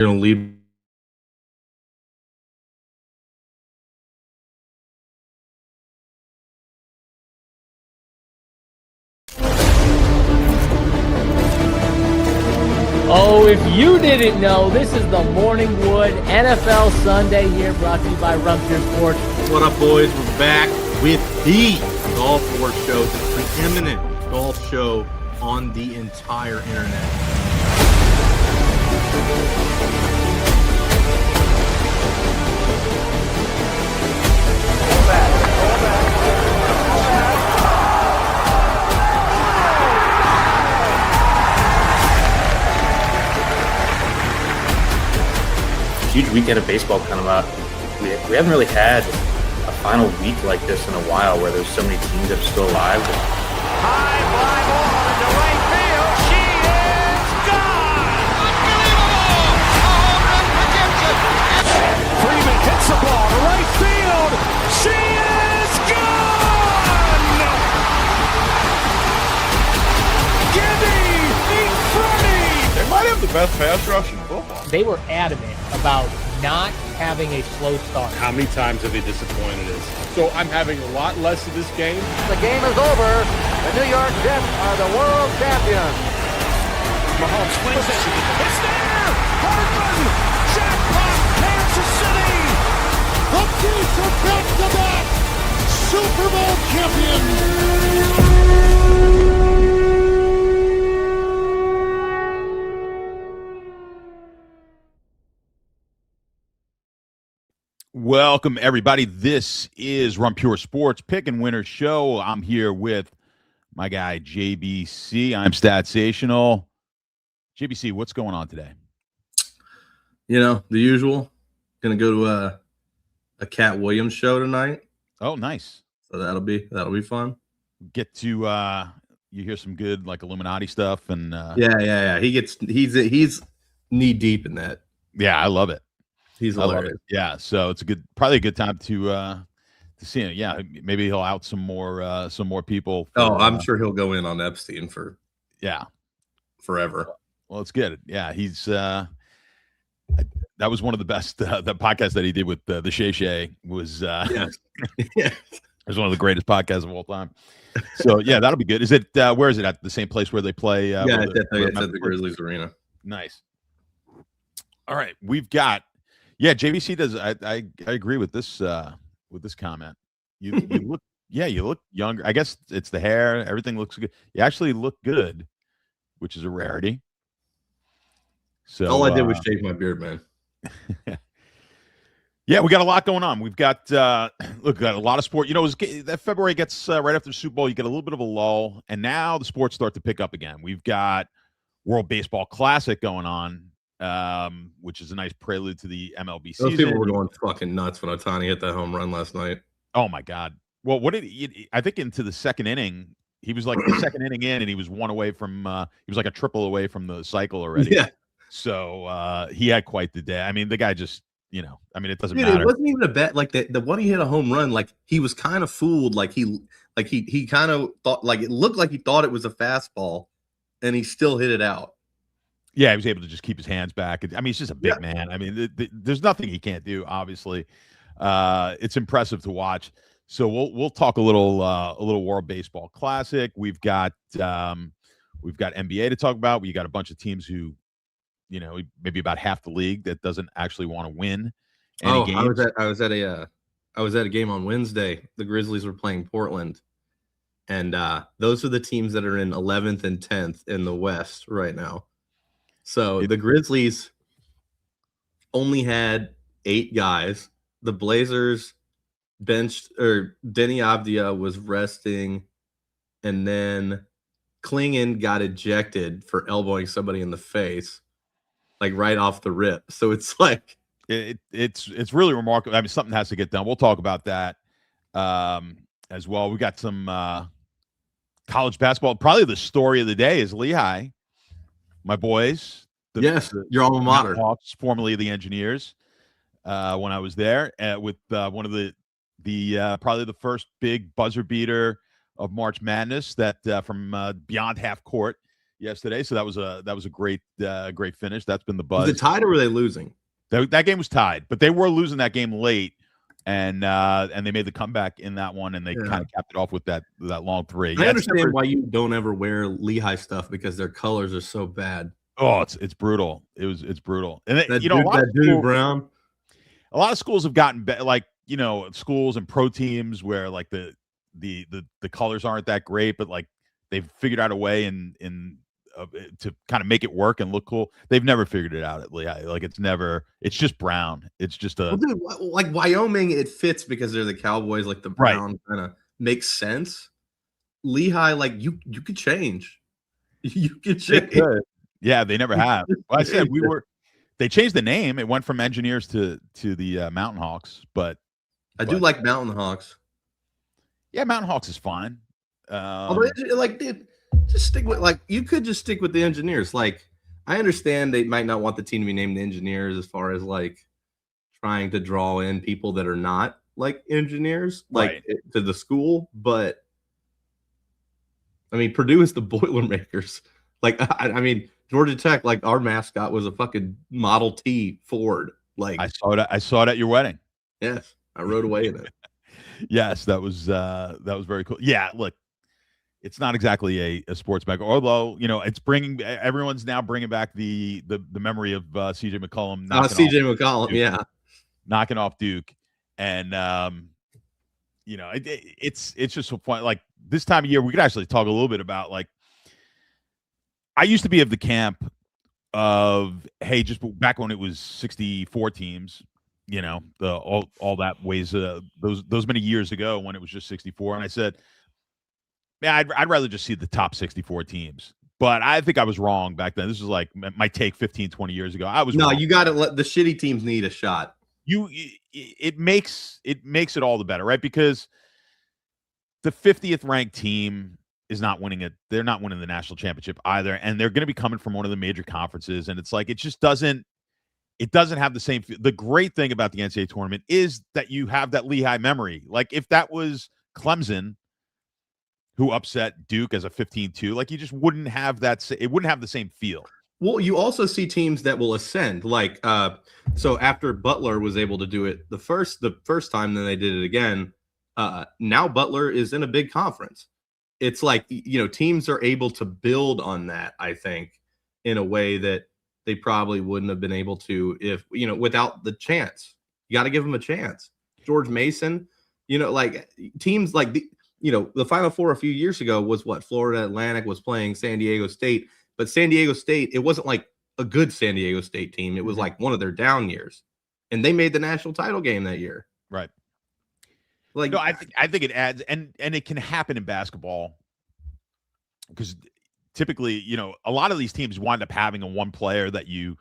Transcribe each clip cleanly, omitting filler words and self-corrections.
Going to lead. Oh, if you didn't know, this is the Morning Wood NFL Sunday here, brought to you by Rumpier Sports. What up, boys? We're back with the Golf War Show, the preeminent golf show on the entire internet. Huge weekend of baseball coming up. We haven't really had a final week like this in a while where there's so many teams that are still alive. High fly ball into right field. She is gone! Unbelievable! A home run for Gibson. Freeman hits the ball to right field. She is gone! Gibby in front. They might have the best pass rush in football. They were adamant about not having a slow start. How many times have they disappointed us? So I'm having a lot less of this game. The game is over. The New York Jets are the world champions. Mahomes swings it. It's there! Hardman! Jackpot! Kansas City! The Chiefs are back-to-back Super Bowl champions! Welcome, everybody. This is Rumpier Sports Pick and Winner Show. I'm here with my guy, JBC. I'm Statsational. JBC, what's going on today? You know, the usual. Going to go to a Cat Williams show tonight. Oh, nice. So that'll be fun. Get to you hear some good like Illuminati stuff and Yeah. He's knee deep in that. yeah, I love it. He's I love hilarious. it. Yeah, so it's probably a good time to see him. Yeah, maybe he'll out some more people. Oh, I'm sure he'll go in on Epstein for forever. Well, it's good. Yeah, he's that was one of the best the podcast that he did with the Shay Shay was Yes. it was one of the greatest podcasts of all time. So yeah, that'll be good. Is it where is it at the same place where they play? Yeah, it's at the Grizzlies Arena. Nice. All right, we've got JVC does. I agree with this comment. You look you look younger. I guess it's the hair. Everything looks good. You actually look good, which is a rarity. So All I did was shave my beard, man. Yeah, we got a lot going on. We've got got a lot of sport. You know, that February gets right after the Super Bowl. You get a little bit of a lull, and now the sports start to pick up again. We've got World Baseball Classic going on. Which is a nice prelude to the MLB season. Those people were going fucking nuts when Ohtani hit that home run last night. Oh my God! Well, I think into the second inning, he was like the second inning in, and he was one away from. He was like a triple away from the cycle already. Yeah. So he had quite the day. I mean, the guy just, it doesn't Dude, matter. it wasn't even a bet. Like the one he hit a home run, like he was kind of fooled. Like he kind of thought, like it looked like he thought it was a fastball, and he still hit it out. Yeah, he was able to just keep his hands back. I mean, he's just a big man. I mean, there's nothing he can't do. Obviously, it's impressive to watch. So we'll talk a little World Baseball Classic. We've got NBA to talk about. We got a bunch of teams who, maybe about half the league that doesn't actually want to win any games. I was at a game on Wednesday. The Grizzlies were playing Portland, and those are the teams that are in 11th and 10th in the West right now. So the Grizzlies only had 8 guys. The Blazers benched, or Denny Avdia was resting, and then Klingon got ejected for elbowing somebody in the face, like right off the rip. So it's like it's really remarkable. I mean, something has to get done. We'll talk about that as well. We got some college basketball. Probably the story of the day is Lehigh. My boys. Your alma mater. Hawks, formerly the Engineers, when I was there with one of the probably the first big buzzer beater of March Madness that from beyond half court yesterday. So that was a great great finish. That's been the Was buzz. it tied or were they losing? That game was tied, but they were losing that game late, and they made the comeback in that one, and they kind of capped it off with that long three. I understand why you don't ever wear Lehigh stuff because their colors are so bad. Oh, it's brutal. It's brutal, and That dude Brown. A lot of schools have gotten better, like schools and pro teams where like the colors aren't that great, but like they've figured out a way to kind of make it work and look cool. They've never figured it out at Lehigh. Like it's just brown. It's just like Wyoming, it fits because they're the Cowboys. Like the brown kind of makes sense. Lehigh, like you could change. You could change. Yeah, they never have. Well, I said they changed the name. It went from Engineers to the Mountain Hawks, but I do like Mountain Hawks. Yeah, Mountain Hawks is fine. Dude, just stick with you could just stick with the Engineers. Like, I understand they might not want the team to be named the Engineers as far as like trying to draw in people that are not like engineers, like to the school. But I mean, Purdue is the Boilermakers. Like, I mean, Georgia Tech, like our mascot was a fucking Model T Ford. Like I saw it at your wedding. Yes, I rode away in it. Yes, that was very cool. Yeah, look, it's not exactly a sports mecca, although it's everyone's now bringing back the memory of CJ McCollum. Knocking off Duke, and it's just so fun. Like this time of year, we could actually talk a little bit about like I used to be of the camp of hey, just back when it was 64 teams. All that ways those many years ago when it was just 64, and I said, yeah, I'd rather just see the top 64 teams. But I think I was wrong back then. This was like my take 15, 20 years ago. I was wrong. You got to let the shitty teams need a shot. It makes it all the better, right? Because the 50th ranked team is not winning it. They're not winning the national championship either, and they're going to be coming from one of the major conferences, and it's like it just doesn't. It doesn't have the same. The great thing about the NCAA tournament is that you have that Lehigh memory. Like if that was Clemson, who upset Duke as a 15-2, like you just wouldn't have that. It wouldn't have the same feel. Well, you also see teams that will ascend. Like so after Butler was able to do it the first time, then they did it again. Now Butler is in a big conference. It's like teams are able to build on that. I think in a way that they probably wouldn't have been able to if without the chance. You got to give them a chance. George Mason, like teams like the Final Four a few years ago was what Florida Atlantic was playing San Diego State, but San Diego State, it wasn't like a good San Diego State team. It was like one of their down years, and they made the national title game that year. Right. Like, no, I think it adds, and it can happen in basketball because typically, a lot of these teams wind up having a one player that you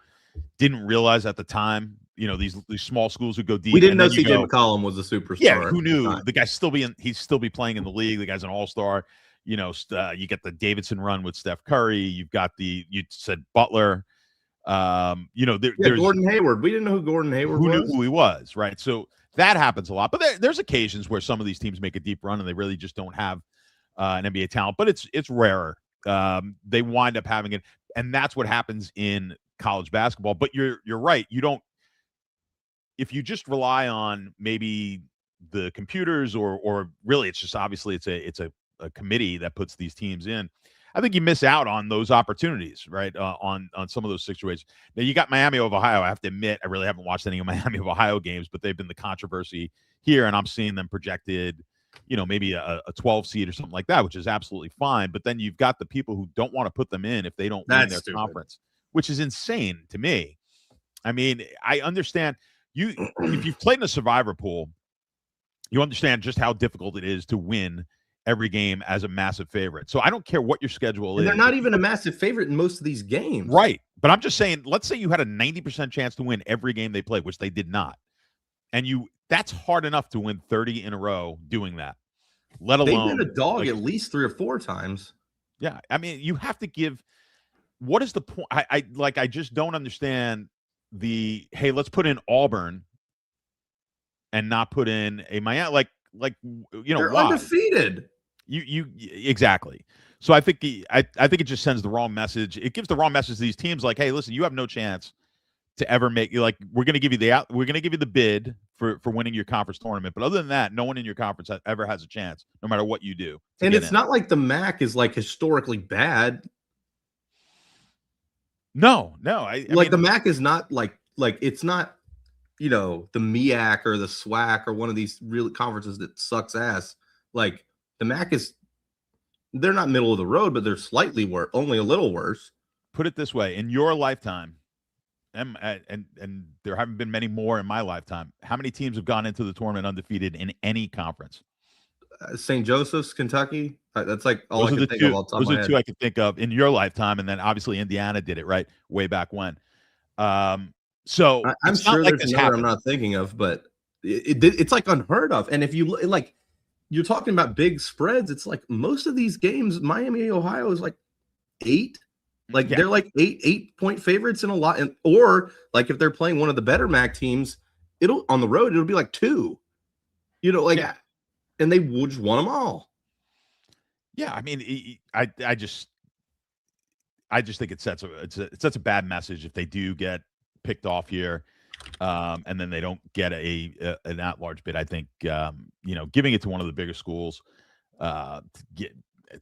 didn't realize at the time. These small schools who go deep. We didn't know CJ McCollum was a superstar. Yeah, who knew? The guy's he'd still be playing in the league. The guy's an all-star. You get the Davidson run with Steph Curry. You've got you said Butler. There's Gordon Hayward. We didn't know who Gordon Hayward was. Who knew who he was, right? So that happens a lot. But there's occasions where some of these teams make a deep run and they really just don't have an NBA talent. But it's rarer. They wind up having it, and that's what happens in college basketball. But you're right. You don't. If you just rely on maybe the computers or really it's just obviously it's a committee that puts these teams in, I think you miss out on those opportunities, right? On some of those situations. Now you got Miami of Ohio. I have to admit, I really haven't watched any of Miami of Ohio games, but they've been the controversy here, and I'm seeing them projected, maybe a 12 seed or something like that, which is absolutely fine. But then you've got the people who don't want to put them in if they don't win their conference, which is insane to me. I mean, I understand. If you've played in a survivor pool, you understand just how difficult it is to win every game as a massive favorite. So I don't care what your schedule is. They're not even a massive favorite in most of these games. Right. But I'm just saying, let's say you had a 90% chance to win every game they played, which they did not. And that's hard enough to win 30 in a row doing that, let alone. They've been a dog at least 3 or 4 times. Yeah. I mean, you have to give. What is the point? I just don't understand hey, let's put in Auburn and not put in a Miami. They're undefeated. You exactly. So I think I think it just sends the wrong message. It gives the wrong message to these teams like, hey, listen, you have no chance to ever make you like we're going to give you the bid for winning your conference tournament, but other than that, no one in your conference ever has a chance, no matter what you do. And it's not like the MAC is like historically bad. No, I mean, the MAC is not like it's not, you know, the MEAC or the SWAC or one of these real conferences that sucks ass. Like the MAC is, they're not middle of the road, but they're slightly worse, only a little worse. Put it this way: in your lifetime, and there haven't been many more in my lifetime. How many teams have gone into the tournament undefeated in any conference? St. Joseph's, Kentucky. That's like all I can think of. Those are two I can think of in your lifetime, and then obviously Indiana did it right way back when. So I'm sure there's another I'm not thinking of, but it's like unheard of. And if you like, you're talking about big spreads. It's like most of these games, Miami, Ohio is like 8. Like they're like 8-point favorites in a lot, or like if they're playing one of the better MAC teams, it'll on the road it'll be like 2. You know, like, and they would just won them all. Yeah, I mean, I just think it sets a bad message if they do get picked off here, and then they don't get an at-large bid. I think you know, giving it to one of the bigger schools, to get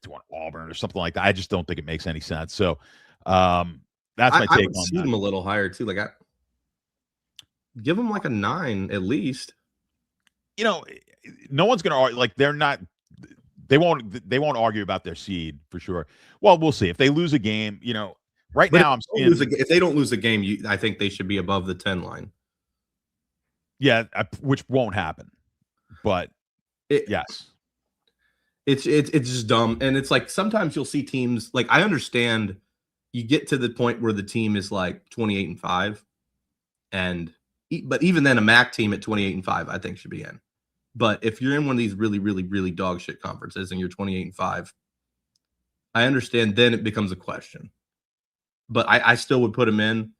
to one Auburn or something like that, I just don't think it makes any sense. So that's my take I would on see that. them a little higher too. Like, give them like a 9 at least. You know, no one's gonna argue. Like they won't argue about their seed for sure. Well, we'll see if they lose a game. You know, right now I'm seeing if they don't lose a game, I think they should be above the 10 line. Yeah, which won't happen. But yes, it's just dumb. And it's like sometimes you'll see teams like, I understand you get to the point where the team is like 28-5, but even then a MAC team at 28-5 I think should be in. But if you're in one of these really, really, really dog shit conferences and you're 28-5, I understand then it becomes a question. But I still would put them in.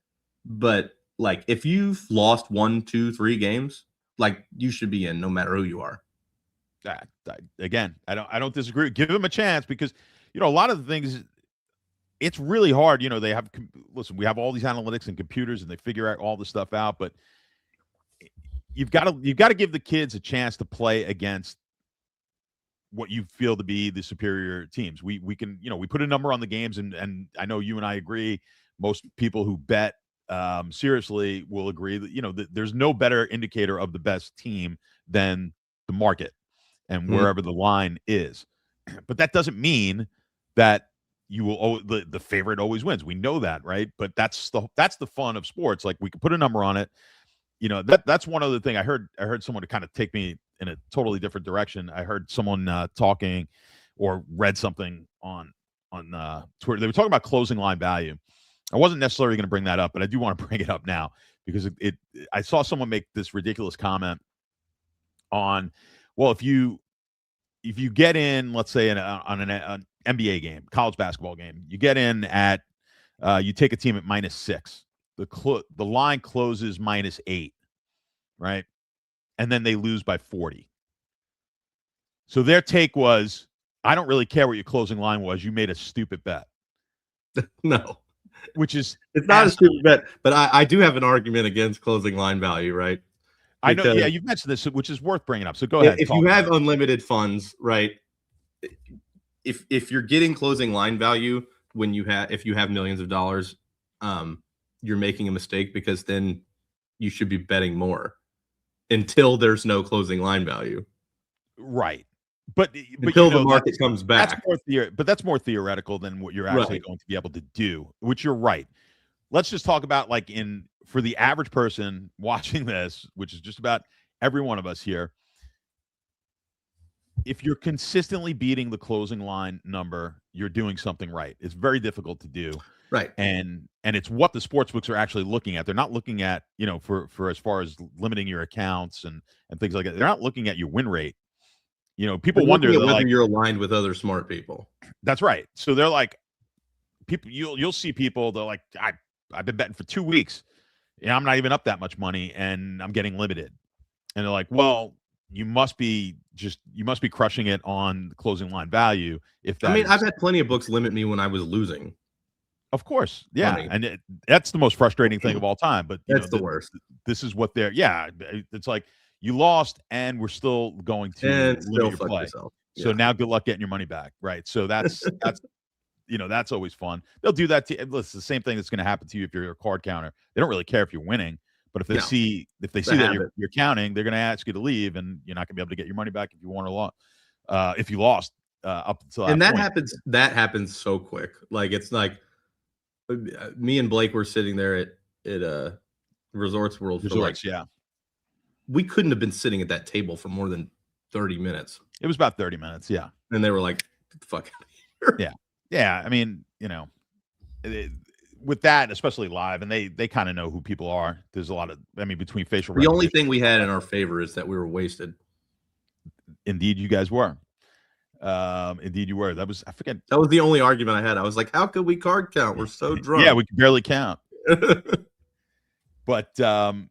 But like if you've lost 1, 2, 3 games, like you should be in no matter who you are. Again, I don't disagree. Give them a chance because, you know, a lot of the things, it's really hard. You know, we have all these analytics and computers and they figure out all this stuff out, but you've got to give the kids a chance to play against what you feel to be the superior teams. We can, you know, we put a number on the games, and I know you and I agree. Most people who bet seriously will agree that, you know, that there's no better indicator of the best team than the market and wherever the line is. But that doesn't mean that you will the favorite always wins. We know that, right? But that's the fun of sports. Like we can put a number on it. You know, that's one other thing. I heard someone to kind of take me in a totally different direction. I heard someone talking or read something on Twitter. They were talking about closing line value. I wasn't necessarily going to bring that up, but I do want to bring it up now because I saw someone make this ridiculous comment on, well, if you get in, let's say on an NBA game, college basketball game, you get in at you take a team at -6. The line closes -8, right? And then they lose by 40. So their take was, I don't really care what your closing line was. You made a stupid bet. No. Which is it's not a stupid bet, but I do have an argument against closing line value, right? I know, yeah, you've mentioned this, which is worth bringing up. So go ahead. If you have unlimited funds, right? If you're getting closing line value if you have millions of dollars, you're making a mistake because then you should be betting more until there's no closing line value. Right. But until the market comes back. That's more theoretical than what you're actually going to be able to do, which you're right. Let's just talk about like for the average person watching this, which is just about every one of us here. If you're consistently beating the closing line number, you're doing something right. It's very difficult to do. Right. And it's what the sportsbooks are actually looking at. They're not looking at, you know, for as far as limiting your accounts and things like that. They're not looking at your win rate. You know, people wonder whether you're aligned with other smart people. That's right. So they're like, people, you'll see people, they're like, I've been betting for 2 weeks. Yeah, I'm not even up that much money and I'm getting limited. And they're like, well, you must be crushing it on closing line value. If that, I mean, I've had plenty of books limit me when I was losing. of course, yeah, Money. and that's the most frustrating thing of all time. But That's the worst. This is what they're. Yeah, it's like you lost, and we're still going to And still limit your fuck play. yourself. So now, good luck getting your money back, right? So that's that's always fun. They'll do that to you. It's the same thing that's going to happen to you if you're a card counter. They don't really care if you're winning, but if they see that you're counting, they're going to ask you to leave, and you're not going to be able to get your money back if you won or lost. If you lost up until that point. happens. That happens so quick. Like it's like me and Blake were sitting there at Resorts World for like we couldn't have been sitting at that table for more than 30 minutes. It was about 30 minutes, yeah. And they were like, "Fuck out of here." Yeah. I mean, with that, especially live, and they kind of know who people are. There's a lot of, between facial. The only thing we had in our favor is that we were wasted. Indeed, you guys were. Indeed, you were. That was the only argument I had. I was like, "How could we card count? We're so drunk." Yeah, we could barely count. But I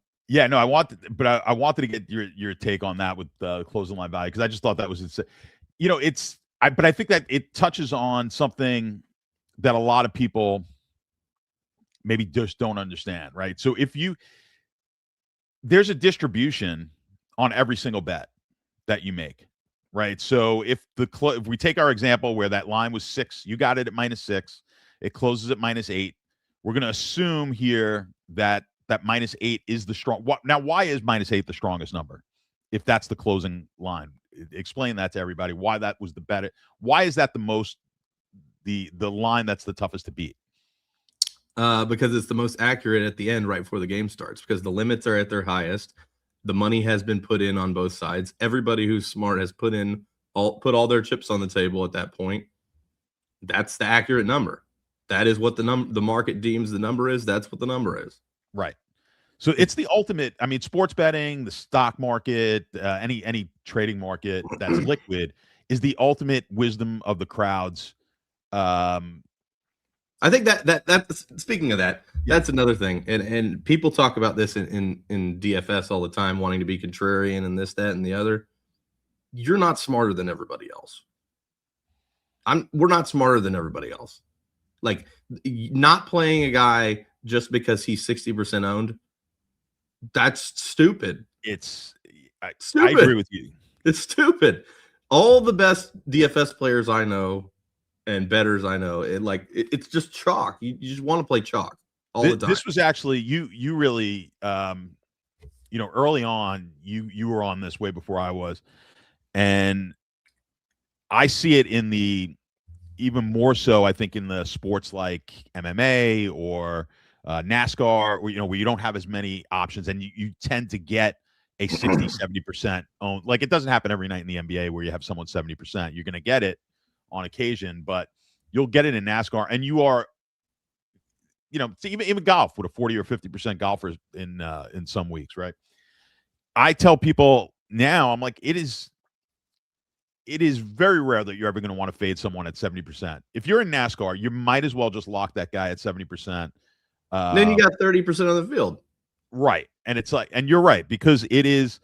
wanted to get your take on that with closing line value, because I just thought that was but I think that it touches on something that a lot of people maybe just don't understand, right? So there's a distribution on every single bet that you make, right? So if we take our example where that line was 6, you got it at -6, it closes at -8. We're going to assume here that -8 is the strong. Now, why is -8 the strongest number? If that's the closing line, explain that to everybody. Why that was the better? Why is that the line that's the toughest to beat? Because it's the most accurate at the end, right before the game starts. Because the limits are at their highest, the money has been put in on both sides. Everybody who's smart has put all their chips on the table at that point. That's the accurate number. That is what the market deems the number is. That's what the number is. Right. So it's the ultimate. Sports betting, the stock market, any trading market that's liquid is the ultimate wisdom of the crowds. I think that speaking of that, that's another thing. And people talk about this in DFS all the time, wanting to be contrarian and this, that, and the other. You're not smarter than everybody else. We're not smarter than everybody else. Like, not playing a guy just because he's 60% owned, that's stupid. I agree with you. It's stupid. All the best DFS players I know and bettors I know, it's just chalk. You just want to play chalk all the time. This was actually you really early on, you were on this way before I was, and I see it in the even more so, I think, in the sports like MMA or NASCAR, where you don't have as many options, and you tend to get a 60-70% own. Like, it doesn't happen every night in the NBA where you have someone 70%. You're going to get it on occasion, but you'll get it in NASCAR, and you are, even golf with a 40 or 50% golfers in some weeks, right? I tell people now, I'm like, it is very rare that you're ever going to want to fade someone at 70%. If you're in NASCAR, you might as well just lock that guy at 70%. Then you got 30% on the field. Right. And it's like, and you're right, because it is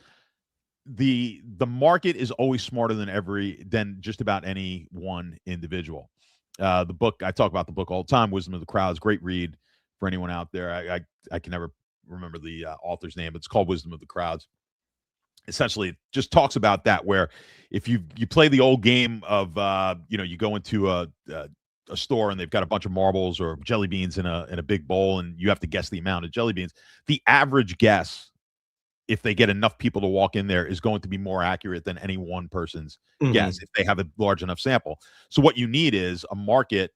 the market is always smarter than just about any one individual. The book, I talk about the book all the time, Wisdom of the Crowds, great read for anyone out there. I can never remember the author's name. It's called Wisdom of the Crowds. Essentially, it just talks about that, where if you play the old game of you go into a store and they've got a bunch of marbles or jelly beans in a big bowl, and you have to guess the amount of jelly beans. The average guess, if they get enough people to walk in there, is going to be more accurate than any one person's guess if they have a large enough sample. So what you need is a market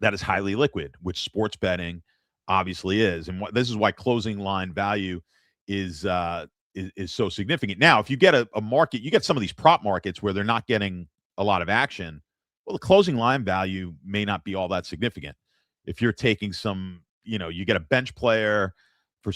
that is highly liquid, which sports betting obviously is, and this is why closing line value is so significant. Now, if you get a market, you get some of these prop markets where they're not getting a lot of action. Well, the closing line value may not be all that significant. If you're taking some, you get a bench player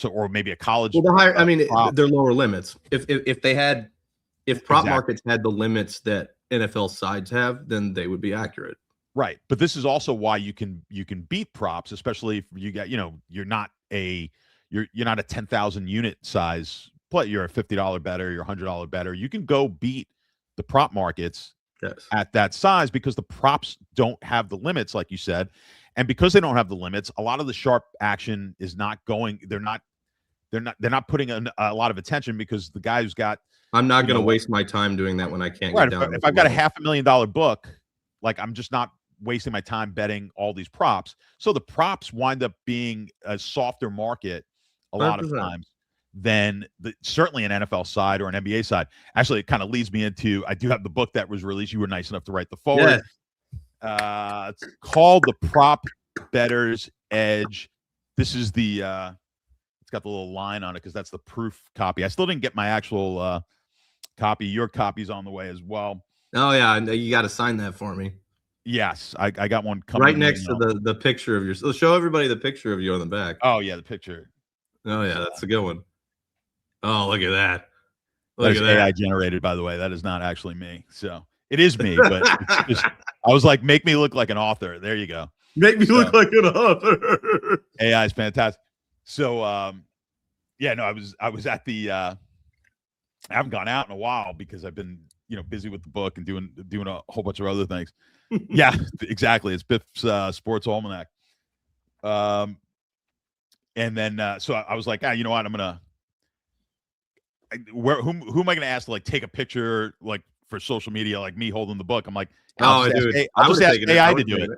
or maybe a college. Well, they're lower limits. If prop markets had the limits that NFL sides have, then they would be accurate. Right. But this is also why you can beat props, especially if you got, you're not a 10,000 unit size play, you're a $50 better, you're a $100 better. You can go beat the prop markets at that size because the props don't have the limits, like you said. And because they don't have the limits, a lot of the sharp action is not going. They're not putting a lot of attention because the guy who's got. I'm not going to waste my time doing that when I can't right, get down. If I've got a $500,000 book, like I'm just not wasting my time betting all these props. So the props wind up being a softer market a lot 100%. of times than certainly an NFL side or an NBA side. Actually, it kind of leads me into, I do have the book that was released. You were nice enough to write the forward. Yeah. It's called The Prop Better's Edge. This is the it's got the little line on it because that's the proof copy. I still didn't get my actual copy. Your copy's on the way as well. Oh yeah, you got to sign that for me. Yes, I got one coming right next to the picture of yours. Show everybody the picture of you on the back. Oh yeah, the picture. Oh yeah, that's a good one. Oh, look at that. Look at that. AI generated, by the way. That is not actually me. So it is me, but it's just, I was like, make me look like an author. There you go. Make me look like an author. AI is fantastic. So yeah, no, I was at the I haven't gone out in a while because I've been, busy with the book and doing a whole bunch of other things. Yeah, exactly. It's Biff's Sports Almanac. And then so I was like, you know what? I'm gonna who am I gonna ask to like take a picture like for social media, like me holding the book? I'm like, I'll just ask AI to do it.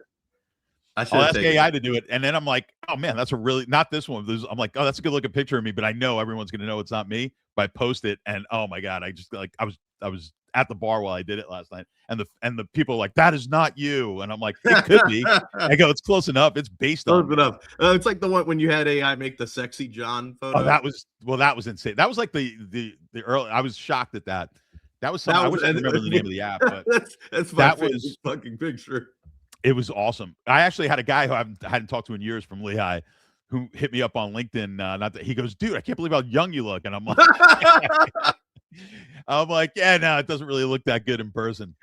I'll ask AI to do it, and then I'm like, oh man, that's a really not this one. I'm like, oh, that's a good looking picture of me, but I know everyone's gonna know it's not me. But I post it, and oh my god, I just like I was at the bar while I did it last night, and the people are like, that is not you, and I'm like, it could be. I go, it's close enough. It's based on close enough. It's like the one when you had AI make the sexy John photo. Oh, that was insane. That was like the early. I was shocked at that. That was something. I wish I remember the name of the app, but that's my favorite fucking picture. It was awesome. I actually had a guy who I hadn't talked to in years from Lehigh who hit me up on LinkedIn. Not that he goes, dude, I can't believe how young you look. And I'm like, yeah, no, it doesn't really look that good in person.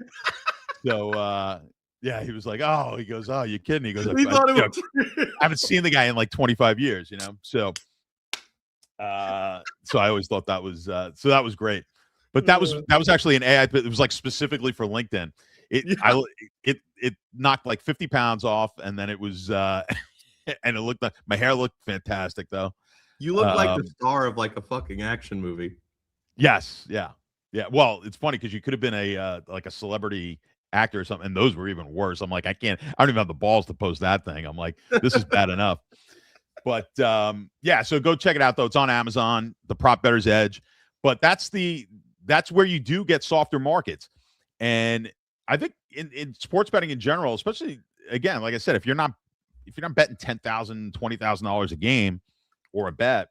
So, yeah, he was like, oh, he goes, oh, you kidding? He goes, I haven't seen the guy in like 25 years, So, I always thought that was, so that was great. But that was actually an AI, but it was like specifically for LinkedIn. It knocked like 50 pounds off, and then it was and it looked like my hair looked fantastic though. You look like the star of like a fucking action movie. Yes, yeah. Well, it's funny because you could have been a like a celebrity actor or something, and those were even worse. I'm like, I don't even have the balls to post that thing. I'm like, this is bad enough. But yeah, so go check it out though. It's on Amazon, The Prop Better's Edge. But that's where you do get softer markets. And I think in sports betting in general, especially again, like I said, if you're not betting $10,000, $20,000 a game or a bet,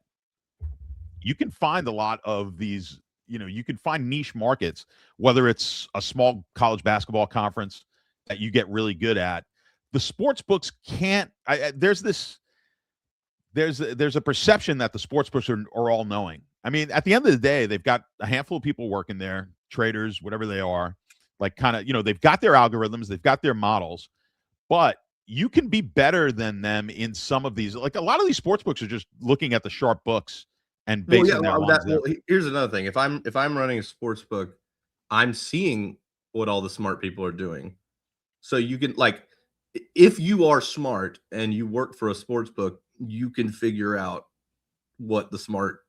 you can find a lot of these. You can find niche markets, whether it's a small college basketball conference that you get really good at. The sports books can't. There's a perception that the sports books are all knowing. I mean, at the end of the day, they've got a handful of people working there, traders, whatever they are. Like kind of, they've got their algorithms, they've got their models, but you can be better than them in some of these. Like a lot of these sports books are just looking at the sharp books and basing their lines there. Here's another thing. If I'm running a sports book, I'm seeing what all the smart people are doing. So you can if you are smart and you work for a sports book, you can figure out what the smart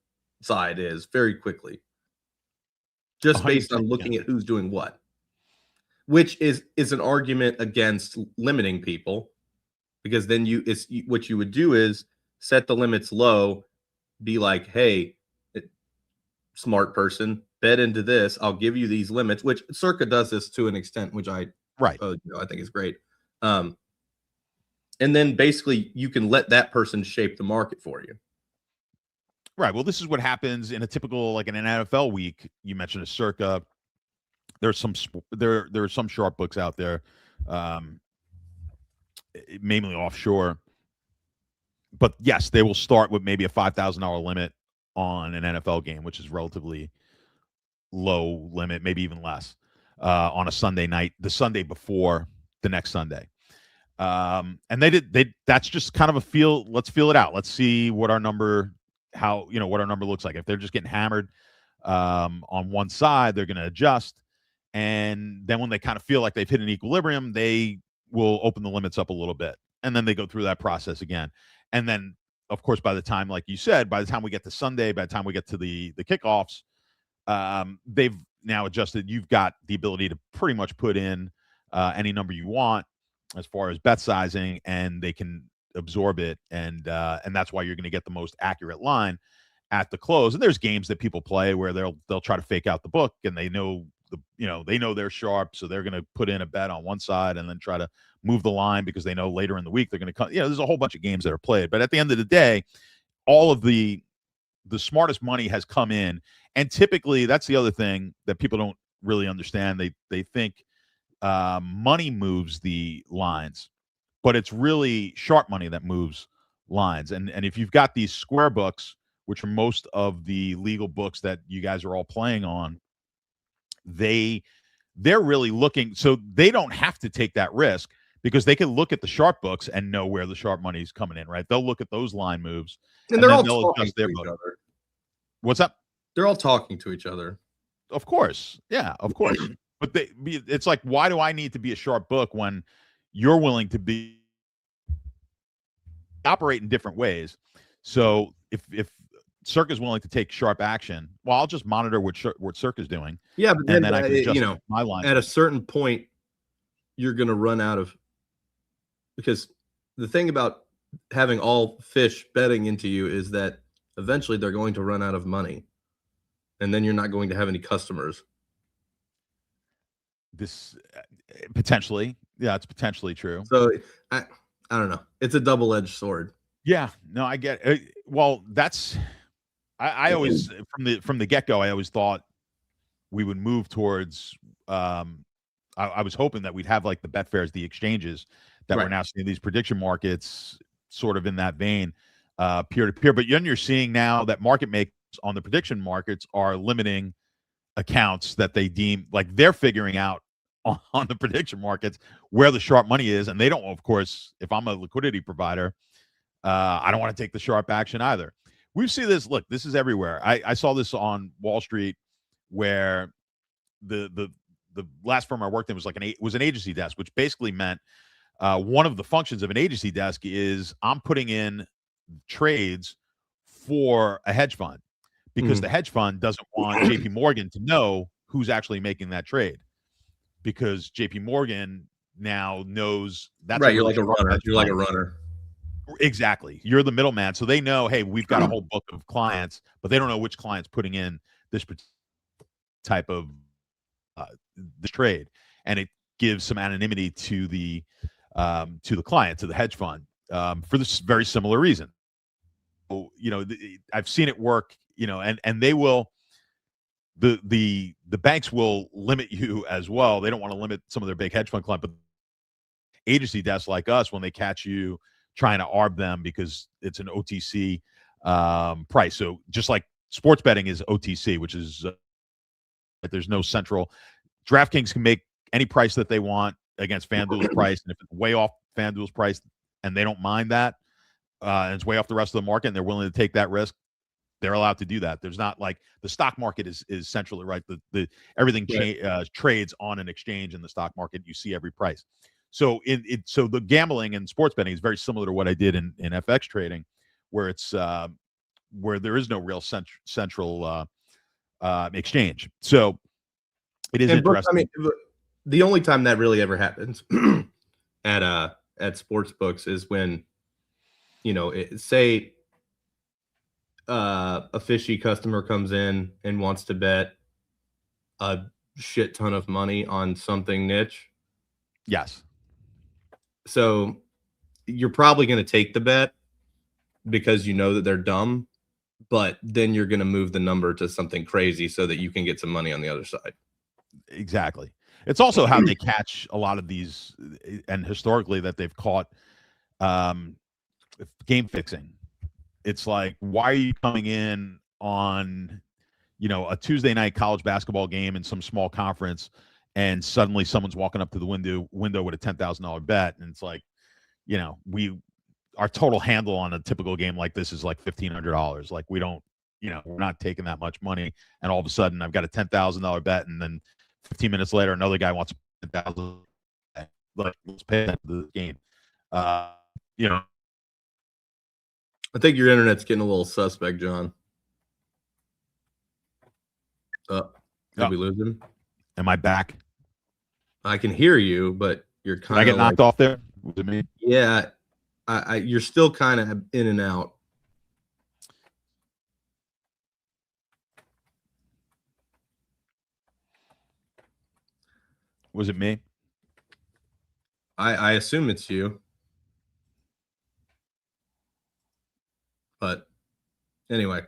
side is very quickly. Just based on looking at who's doing what. Which is an argument against limiting people, because then what you would do is set the limits low, be like, hey, smart person, bet into this. I'll give you these limits, which Circa does this to an extent, which I think is great. And then basically you can let that person shape the market for you. Right. Well, this is what happens in a typical, like in an NFL week. You mentioned a Circa. There are some sharp books out there, mainly offshore. But yes, they will start with maybe a $5,000 limit on an NFL game, which is relatively low limit, maybe even less, on a Sunday night, the Sunday before the next Sunday. And that's just kind of let's feel it out. Let's see what our number how, what our number looks like. If they're just getting hammered on one side, they're going to adjust. And then when they kind of feel like they've hit an equilibrium, they will open the limits up a little bit. And then they go through that process again. And then, of course, by the time, like you said, by the time we get to Sunday, by the time we get to the kickoffs, they've now adjusted. You've got the ability to pretty much put in any number you want as far as bet sizing, and they can absorb it. And that's why you're going to get the most accurate line at the close. And there's games that people play where they'll try to fake out the book, and they know they know they're sharp, so they're going to put in a bet on one side and then try to move the line because they know later in the week they're going to come. There's a whole bunch of games that are played, but at the end of the day, all of the smartest money has come in. And typically, that's the other thing that people don't really understand. They think money moves the lines, but it's really sharp money that moves lines. And if you've got these square books, which are most of the legal books that you guys are all playing on, they're really looking, so they don't have to take that risk because they can look at the sharp books and know where the sharp money is coming in, right? They'll look at those line moves, and they're all talking to each other. What's up? They're all talking to each other. Of course. Yeah, of course. But it's like, why do I need to be a sharp book when you're willing to operate in different ways? So if Cirque is willing to take sharp action, well, I'll just monitor what Cirque is doing. Yeah, but then I can adjust my line. At a certain point, you're going to run out of, because the thing about having all fish betting into you is that eventually they're going to run out of money, and then you're not going to have any customers. This potentially, yeah, it's potentially true. So I don't know. It's a double-edged sword. Yeah, no, I get it. Well, that's I always from the get-go, I always thought we would move towards I was hoping that we'd have like the Betfairs, the exchanges that we're now seeing these prediction markets sort of in that vein, peer-to-peer. But then you're seeing now that market makers on the prediction markets are limiting accounts that they deem like they're figuring out on the prediction markets where the sharp money is. And they don't, of course, if I'm a liquidity provider, I don't want to take the sharp action either. We see this. Look, this is everywhere. I saw this on Wall Street where the last firm I worked in was was an agency desk, which basically meant one of the functions of an agency desk is I'm putting in trades for a hedge fund because the hedge fund doesn't want JP Morgan to know who's actually making that trade, because JP Morgan now knows that's right. You're like a runner. You're like a runner. Exactly. You're the middleman. So they know, hey, we've got a whole book of clients, but they don't know which client's putting in this type of this trade. And it gives some anonymity to the client, to the hedge fund, for this very similar reason. So, I've seen it work, and they will, the banks will limit you as well. They don't want to limit some of their big hedge fund clients, but agency desks like us, when they catch you trying to arb them because it's an OTC price. So just like sports betting is OTC, which is there's no central. DraftKings can make any price that they want against FanDuel's price, and if it's way off FanDuel's price and they don't mind that, and it's way off the rest of the market and they're willing to take that risk, they're allowed to do that. There's not like the stock market is centrally, right? The everything trades on an exchange in the stock market. You see every price. So so the gambling and sports betting is very similar to what I did in FX trading, where it's where there is no real central exchange. So it is interesting. I mean, the only time that really ever happens at sports books is when, say a fishy customer comes in and wants to bet a shit ton of money on something niche. Yes. So you're probably going to take the bet because you know that they're dumb, but then you're going to move the number to something crazy so that you can get some money on the other side. Exactly. It's also how they catch a lot of these, and historically that they've caught game fixing. It's like, why are you coming in on, a Tuesday night college basketball game in some small conference, and suddenly someone's walking up to the window with a $10,000 bet, and it's like, our total handle on a typical game like this is like $1,500. Like we don't, we're not taking that much money. And all of a sudden I've got a $10,000 bet. And then 15 minutes later, another guy wants $10,000. Like, let's pay that to the game. I think your internet's getting a little suspect, John. Did we lose him? Am I back? I can hear you, but you're kind of. Did I get knocked off there? Was it me? Yeah, you're still kind of in and out. Was it me? I assume it's you. But anyway,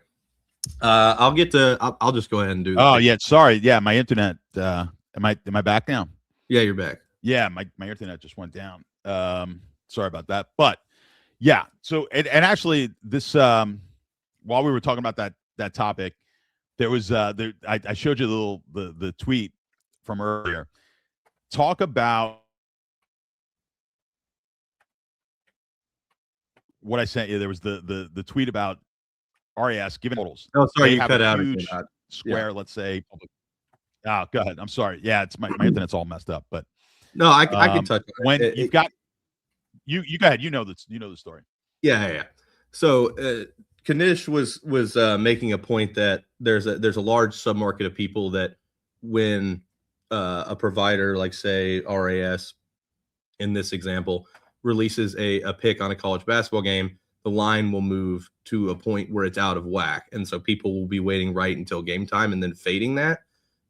I'll just go ahead and do that. Oh, yeah. Sorry. Yeah, my internet. Am I back now? Yeah, you're back. Yeah, my internet just went down. Sorry about that. But yeah, so and actually this while we were talking about that topic, there was I showed you the tweet from earlier. Talk about what I sent you. There was the tweet about RAS giving totals. Oh, sorry, They you have cut a out huge again. square, let's say. Oh, go ahead. I'm sorry. Yeah, it's my internet's all messed up, but no, I can touch on when it. You've got you go ahead. You know the story. Yeah. So Kanish was making a point that there's a large submarket of people that when a provider like say RAS in this example releases a pick on a college basketball game, the line will move to a point where it's out of whack, and so people will be waiting right until game time and then fading that.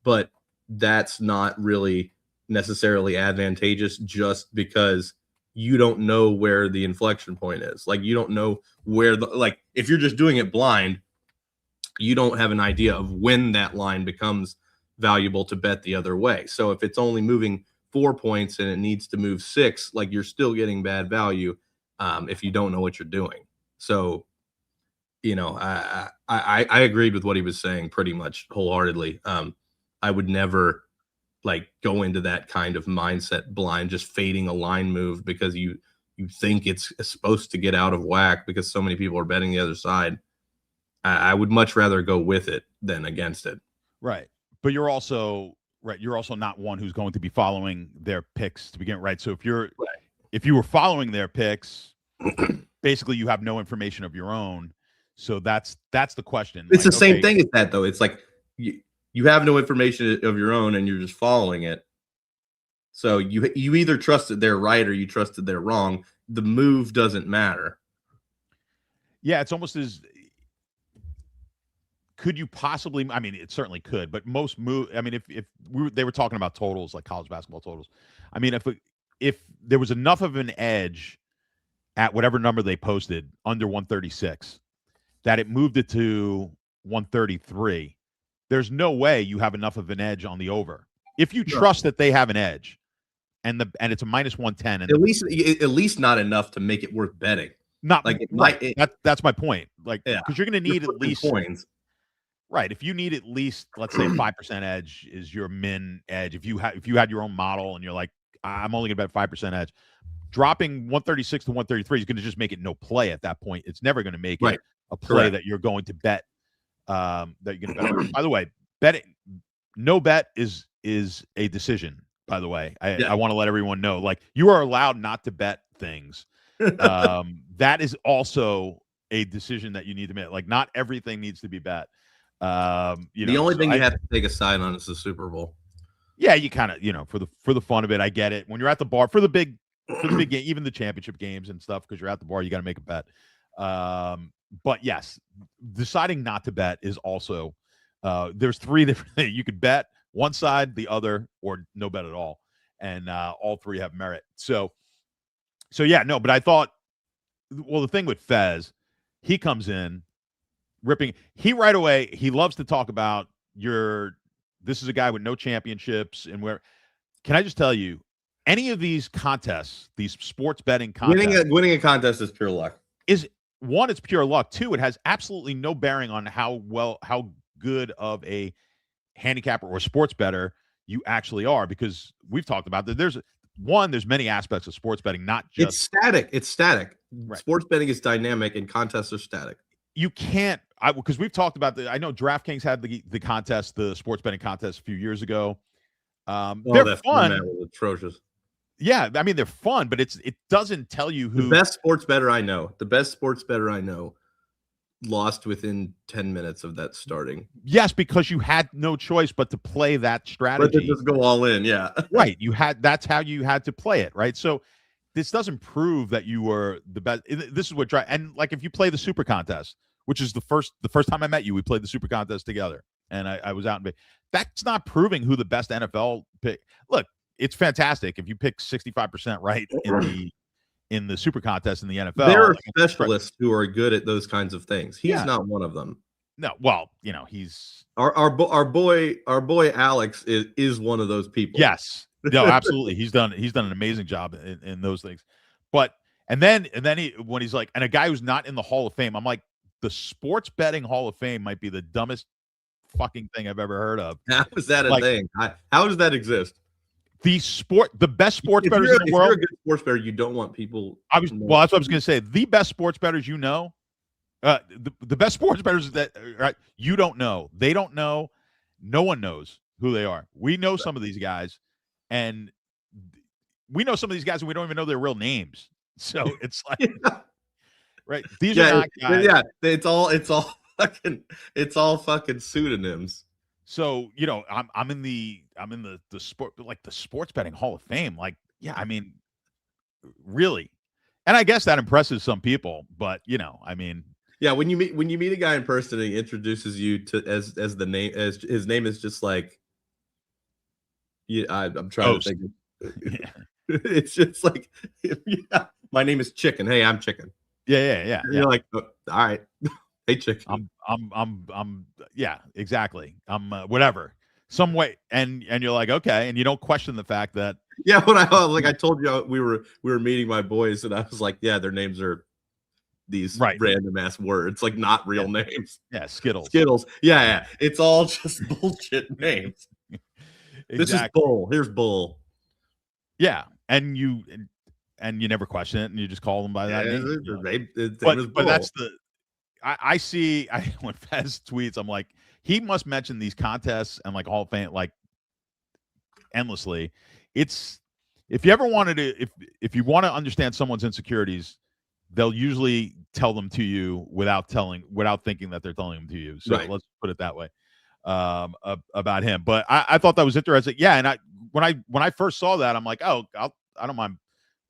But that's not really necessarily advantageous just because you don't know where the inflection point is. Like you don't know where if you're just doing it blind, you don't have an idea of when that line becomes valuable to bet the other way. So if it's only moving 4 points and it needs to move 6, like you're still getting bad value if you don't know what you're doing. So, I agreed with what he was saying pretty much wholeheartedly. I would never go into that kind of mindset blind, just fading a line move because you think it's supposed to get out of whack because so many people are betting the other side. I would much rather go with it than against it. Right. But you're also not one who's going to be following their picks to begin, right? So if you were following their picks, basically you have no information of your own. So that's the question. It's the same thing as that, though. It's like you have no information of your own and you're just following it. So you either trusted they're right or you trusted they're wrong. The move doesn't matter. Yeah, it's almost as could you possibly? I mean, it certainly could, but most move. I mean, if they were talking about totals like college basketball totals, I mean, if there was enough of an edge at whatever number they posted under 136 that it moved it to 133, there's no way you have enough of an edge on the over. If you trust that they have an edge, and it's a minus 110, and at least not enough to make it worth betting. Not like that's my point. Like because you're going to need at least points. Right. If you need at least, let's say 5% edge is your min edge. If you had your own model and you're like, I'm only gonna bet 5% edge, dropping 136 to 133 is going to just make it no play at that point. It's never going to make it a play that you're going to bet. That you're going to bet. By the way, no bet is a decision. By the way, I want to let everyone know, like you are allowed not to bet things. That is also a decision that you need to make. Like not everything needs to be bet. The only thing you have to take a side on is the Super Bowl. Yeah, you kind of, for the fun of it, I get it. When you're at the bar for the big game, even the championship games and stuff, because you're at the bar, you got to make a bet. But yes, deciding not to bet is also there's 3 different things. You could bet one side, the other, or no bet at all, and all 3 have merit. So yeah, no. But I thought, well, the thing with Fez, he comes in ripping. He right away, he loves to talk about this is a guy with no championships. And can I just tell you, any of these contests, these sports betting contests, winning a contest is pure luck. One, it's pure luck. 2, it has absolutely no bearing on how good of a handicapper or sports bettor you actually are, because we've talked about that. There's many aspects of sports betting, not just It's static. Right. Sports betting is dynamic and contests are static. You can't, because we've talked about I know DraftKings had the contest, the sports betting contest a few years ago. They're that fun. format was atrocious. Yeah, I mean they're fun, but it doesn't tell you who The best sports bettor I know lost within 10 minutes of that starting. Yes, because you had no choice but to play that strategy. But to just go all in, yeah. Right. That's how you had to play it, right? So this doesn't prove that you were the best. This is what and like if you play the super contest, which is the first time I met you, we played the super contest together, and I was out in. That's not proving who the best NFL pick. Look, it's fantastic if you pick 65% right in the super contest in the NFL. There are specialists who are good at those kinds of things. He's not one of them. No, well, he's our boy Alex is one of those people. Yes. No, absolutely. He's done an amazing job in those things. But and then when he's like, and a guy who's not in the Hall of Fame, I'm like, the sports betting Hall of Fame might be the dumbest fucking thing I've ever heard of. How is that a thing? How does that exist? The best sports bettors in the world. If you're a good sports bettor, you don't want people. That's what I was going to say. The best sports bettors, the best sports bettors that right, you don't know. They don't know. No one knows who they are. We know some of these guys, and we know some of these guys, and we don't even know their real names. So it's like, right? These are not guys. Yeah, it's all fucking pseudonyms. So I'm in the sport, like the sports betting Hall of Fame. Like, yeah, I mean, really, and I guess that impresses some people. But I mean, yeah, when you meet a guy in person and he introduces you to as the name, as his name is just like, yeah, I'm trying to think. It's just like, yeah, my name is Chicken. Hey, I'm Chicken. Yeah. You're like, oh, all right. Hey, Chicken. I'm yeah, exactly. I'm whatever, some way, and you're like, okay, and you don't question the fact that when I told you we were meeting my boys, and I was like, yeah, their names are these random ass words, like not real names. Yeah, Skittles. Yeah. It's all just bullshit names. Exactly. This is Bull. Here's Bull. Yeah, and you never question it, and you just call them by that name. But that's the. I see when Fez tweets, I'm like, he must mention these contests and like Hall of Fame like endlessly. It's if you ever wanted to, if you want to understand someone's insecurities, they'll usually tell them to you without thinking that they're telling them to you. So let's put it that way about him. But I thought that was interesting. Yeah, and when I first saw that, I'm like, oh, I don't mind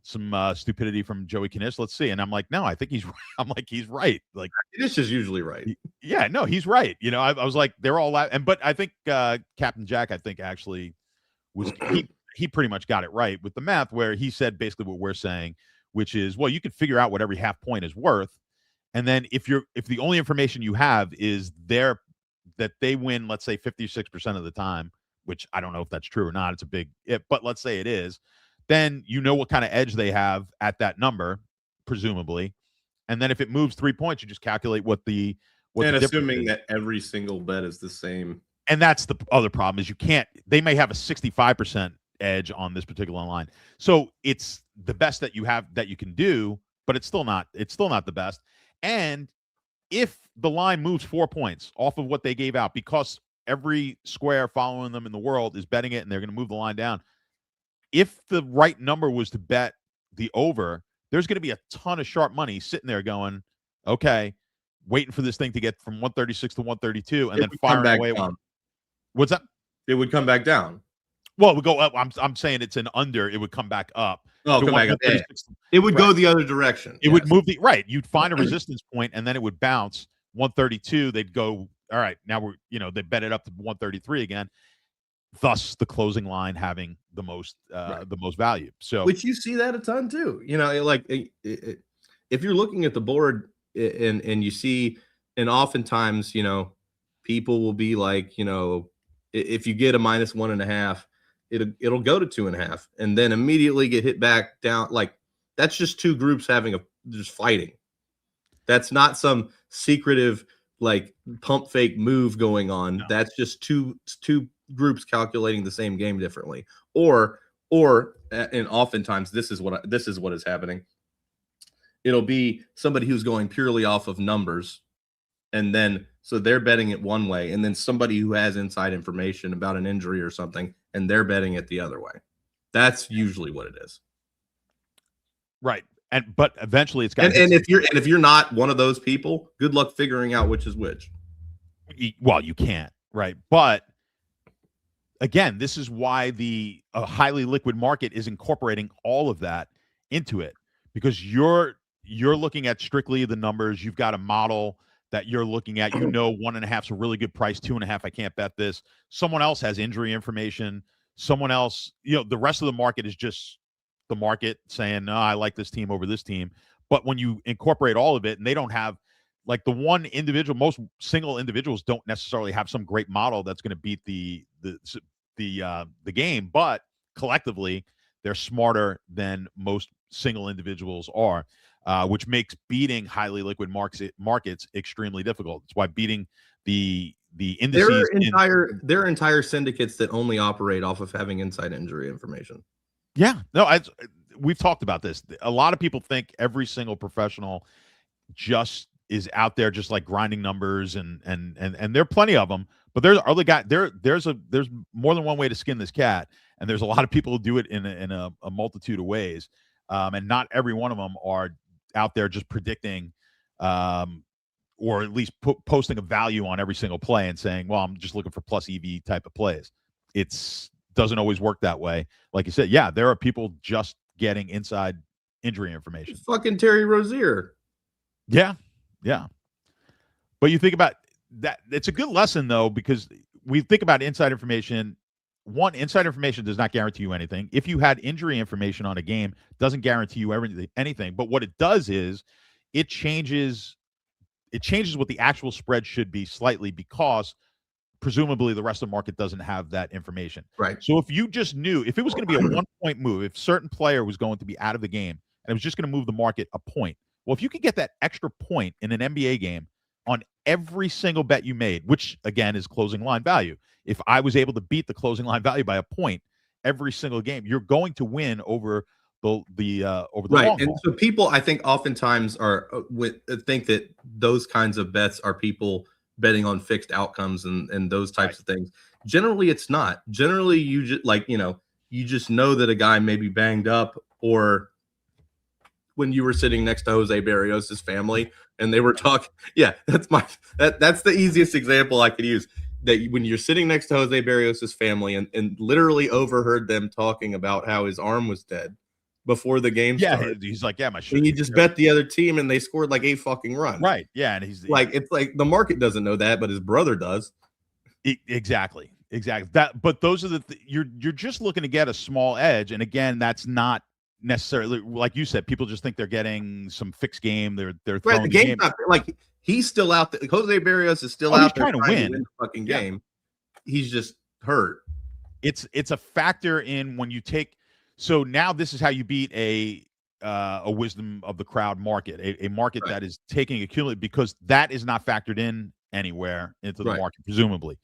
some stupidity from Joey Knish. Let's see. And I'm like, no, I think he's right. I'm like, he's right. Like, Knish is usually right. Yeah, no, he's right. I was like, they're all out. But I think Captain Jack, actually was he pretty much got it right with the math, where he said basically what we're saying, which is, well, you could figure out what every half point is worth. And then if the only information you have is that they win, let's say 56% of the time, which I don't know if that's true or not. It's a big if, but let's say it is. Then you know what kind of edge they have at that number, presumably. And then if it moves 3 points, you just calculate what the assuming that every single bet is the same. And that's the other problem, is they may have a 65% edge on this particular line. So it's the best that you have that you can do, but it's still not the best. And if the line moves 4 points off of what they gave out, because every square following them in the world is betting it and they're going to move the line down, if the right number was to bet the over, there's going to be a ton of sharp money sitting there going, okay, waiting for this thing to get from 136 to 132 and then firing away. What's that? It would come back down. Well, it would go up. I'm saying it's an under. It would come back up. Oh, come back up. It would go the other direction. It would move you'd find a resistance point and then it would bounce 132. They'd go, all right, now they bet it up to 133 again. Thus, the closing line having the most value. So, which you see that a ton too. If you're looking at the board and you see, and oftentimes, people will be like, if you get a -1.5, it'll go to 2.5, and then immediately get hit back down. Like, that's just two groups just fighting. That's not some secretive like pump fake move going on. No. That's just two groups calculating the same game differently, or and oftentimes this is what is happening It'll be somebody who's going purely off of numbers, and then so they're betting it one way, and then somebody who has inside information about an injury or something, and they're betting it the other way. That's usually what it is. Right. But eventually it's got and if you're not one of those people, good luck figuring out which is which. Well, you can't, right? But again, this is why the highly liquid market is incorporating all of that into it, because you're looking at strictly the numbers. You've got a model that you're looking at. 1.5 is a really good price. 2.5, I can't bet this. Someone else has injury information. Someone else, the rest of the market is just the market saying, no, I like this team over this team. But when you incorporate all of it, and they don't have like the one individual, most single individuals don't necessarily have some great model that's going to beat the game, but collectively they're smarter than most single individuals are, which makes beating highly liquid markets extremely difficult. It's why beating the indices. There are entire syndicates that only operate off of having inside injury information. Yeah, no, we've talked about this. A lot of people think every single professional just is out there just like grinding numbers, and there are plenty of them. But there's other guys. There's more than one way to skin this cat, and there's a lot of people who do it in a multitude of ways, and not every one of them are out there just predicting, or at least posting a value on every single play and saying, "Well, I'm just looking for plus EV type of plays." It's doesn't always work that way. Like you said, yeah, there are people just getting inside injury information. Fucking Terry Rozier. Yeah. But you think about that. It's a good lesson, though, because we think about inside information. One, inside information does not guarantee you anything. If you had injury information on a game, doesn't guarantee you anything. But what it does is it changes what the actual spread should be slightly, because presumably the rest of the market doesn't have that information. Right. So if you just knew, if it was going to be a 1-point move, if a certain player was going to be out of the game and it was just going to move the market a point, well, if you could get that extra point in an NBA game on every single bet you made, which again is closing line value, if I was able to beat the closing line value by a point every single game, you're going to win over the right. long And haul. so people, I think, oftentimes think that those kinds of bets are people betting on fixed outcomes and those types of things. Generally, it's not. Generally, you just you just know that a guy may be banged up, or when you were sitting next to Jose Barrios' family and they were talking. Yeah, that's the easiest example I could use. That when you're sitting next to Jose Barrios' family and literally overheard them talking about how his arm was dead before the game started. He's like, yeah, my shit. And you just bet the other team and they scored like 8 fucking runs. Right. Yeah. And he's like, it's like the market doesn't know that, but his brother does. Exactly. But those are you're just looking to get a small edge. And again, that's not necessarily, like you said, people just think they're getting some fixed game. They're throwing the game's not like he's still out there. Jose Barrios is still out there trying to win the fucking game. He's just hurt. It's a factor in when you take. So now this is how you beat a wisdom of the crowd market, a market that is taking a cumulative, because that is not factored in anywhere into the market, presumably.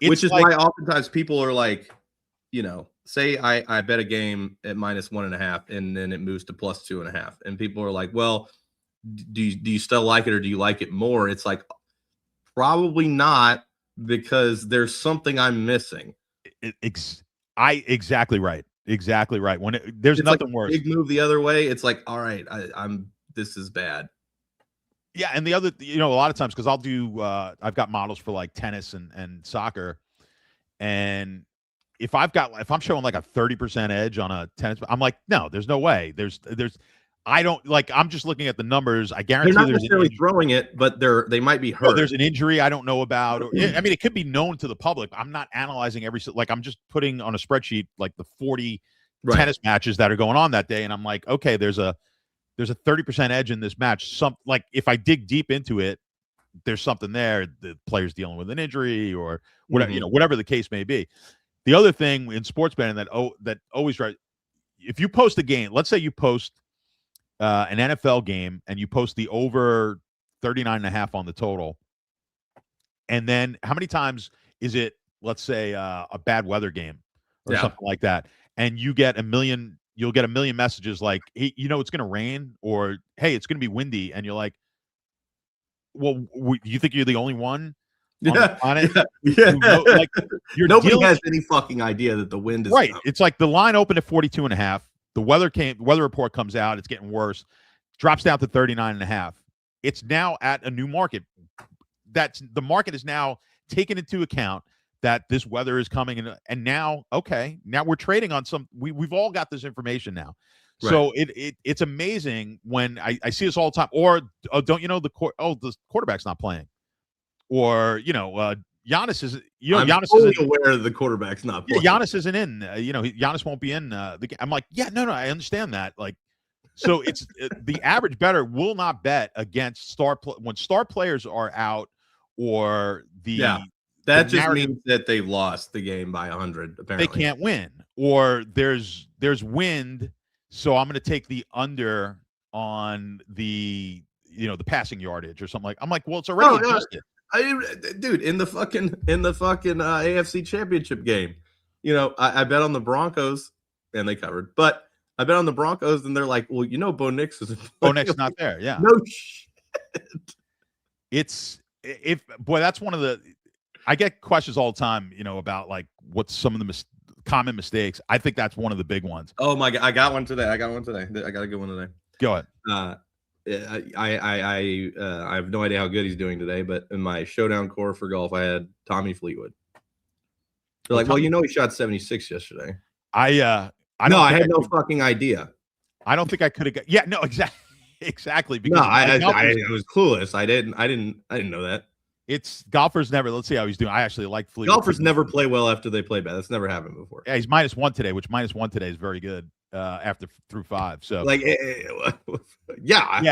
Which is why oftentimes people are like, say I bet a game at -1.5 and then it moves to +2.5. And people are like, well, do you still like it, or do you like it more? It's like, probably not, because there's something I'm missing. Exactly right. Exactly right. When there's nothing like worse. Big move the other way. It's like, all right, this is bad. Yeah, and the other, a lot of times, because I'll do, I've got models for like tennis and soccer, and if I'm showing like a 30% edge on a tennis, I'm like, no, there's no way. I don't like. I'm just looking at the numbers. I guarantee they're not necessarily throwing it, but they might be hurt. There's an injury I don't know about. I mean, it could be known to the public. I'm not analyzing I'm just putting on a spreadsheet like the 40 tennis matches that are going on that day, and I'm like, okay, there's a 30% edge in this match. Like if I dig deep into it, there's something there. The player's dealing with an injury or whatever, whatever the case may be. The other thing in sports betting that always right, if you post a game, let's say you post an NFL game and you post the over 39.5 on the total, and then how many times is it, let's say, a bad weather game or something like that, and you get $1 million you'll get a million messages like, hey, it's going to rain, or hey, it's going to be windy, and you're like, well, you think you're the only one on the planet? Yeah. Like, Nobody has any fucking idea that the wind is right. coming. It's like the line opened at 42.5. The weather report comes out. It's getting worse. Drops down to 39.5. It's now at a new market. The market is now taken into account that this weather is coming, and now we're trading on some. We've all got this information now. Right. So it's amazing when I see this all the time. Or don't you know the quarterback's not playing, or Giannis is. I'm Giannis fully aware that the quarterback's not playing. Yeah, Giannis isn't in. Giannis won't be in the game. I'm like, yeah, no, I understand that. Like, so it's the average bettor will not bet against when star players are out, or that just means that they've lost the game by 100. Apparently, they can't win, or there's wind. So I'm going to take the under on the passing yardage or something like. I'm like, well, it's already adjusted. Dude, in the fucking AFC Championship game, I bet on the Broncos and they covered, but I bet on the Broncos and they're like, well, Bo Nix is not there. Yeah, no shit. That's one of the. I get questions all the time, about like what's some of the common mistakes. I think that's one of the big ones. Oh my God, I got one today. I got a good one today. Go ahead. I have no idea how good he's doing today, but in my showdown core for golf, I had Tommy Fleetwood. They're like, well, he shot 76 yesterday. I had no fucking idea. I don't think I could have got. Yeah, no, exactly. Because I was clueless. I didn't know that. It's golfers never. Let's see how he's doing. I actually like Fleetwood. Golfers never play well after they play bad. That's never happened before. Yeah, he's -1 today, which -1 today is very good. After through 5, so like, I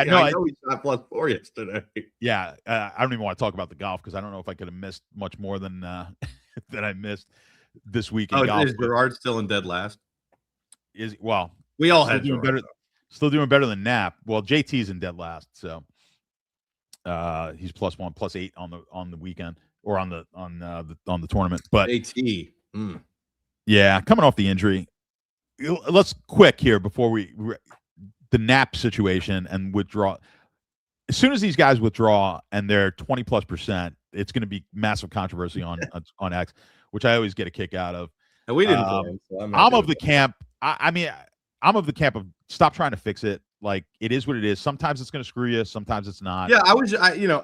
know he shot +4 yesterday. Yeah, I don't even want to talk about the golf because I don't know if I could have missed much more than than I missed this week in golf. Is Gerard still in dead last? We all had doing better. Still doing better than Knapp. Well, JT's in dead last, so he's +1, +8 on the weekend or on the tournament. But JT, yeah, coming off the injury. Let's quick here before the Knapp situation and withdraw. As soon as these guys withdraw and they're 20+%, it's going to be massive controversy on X, which I always get a kick out of. And we didn't play him, so I'm of the camp. I'm of the camp of stop trying to fix it. Like, it is what it is. Sometimes it's going to screw you. Sometimes it's not. Yeah,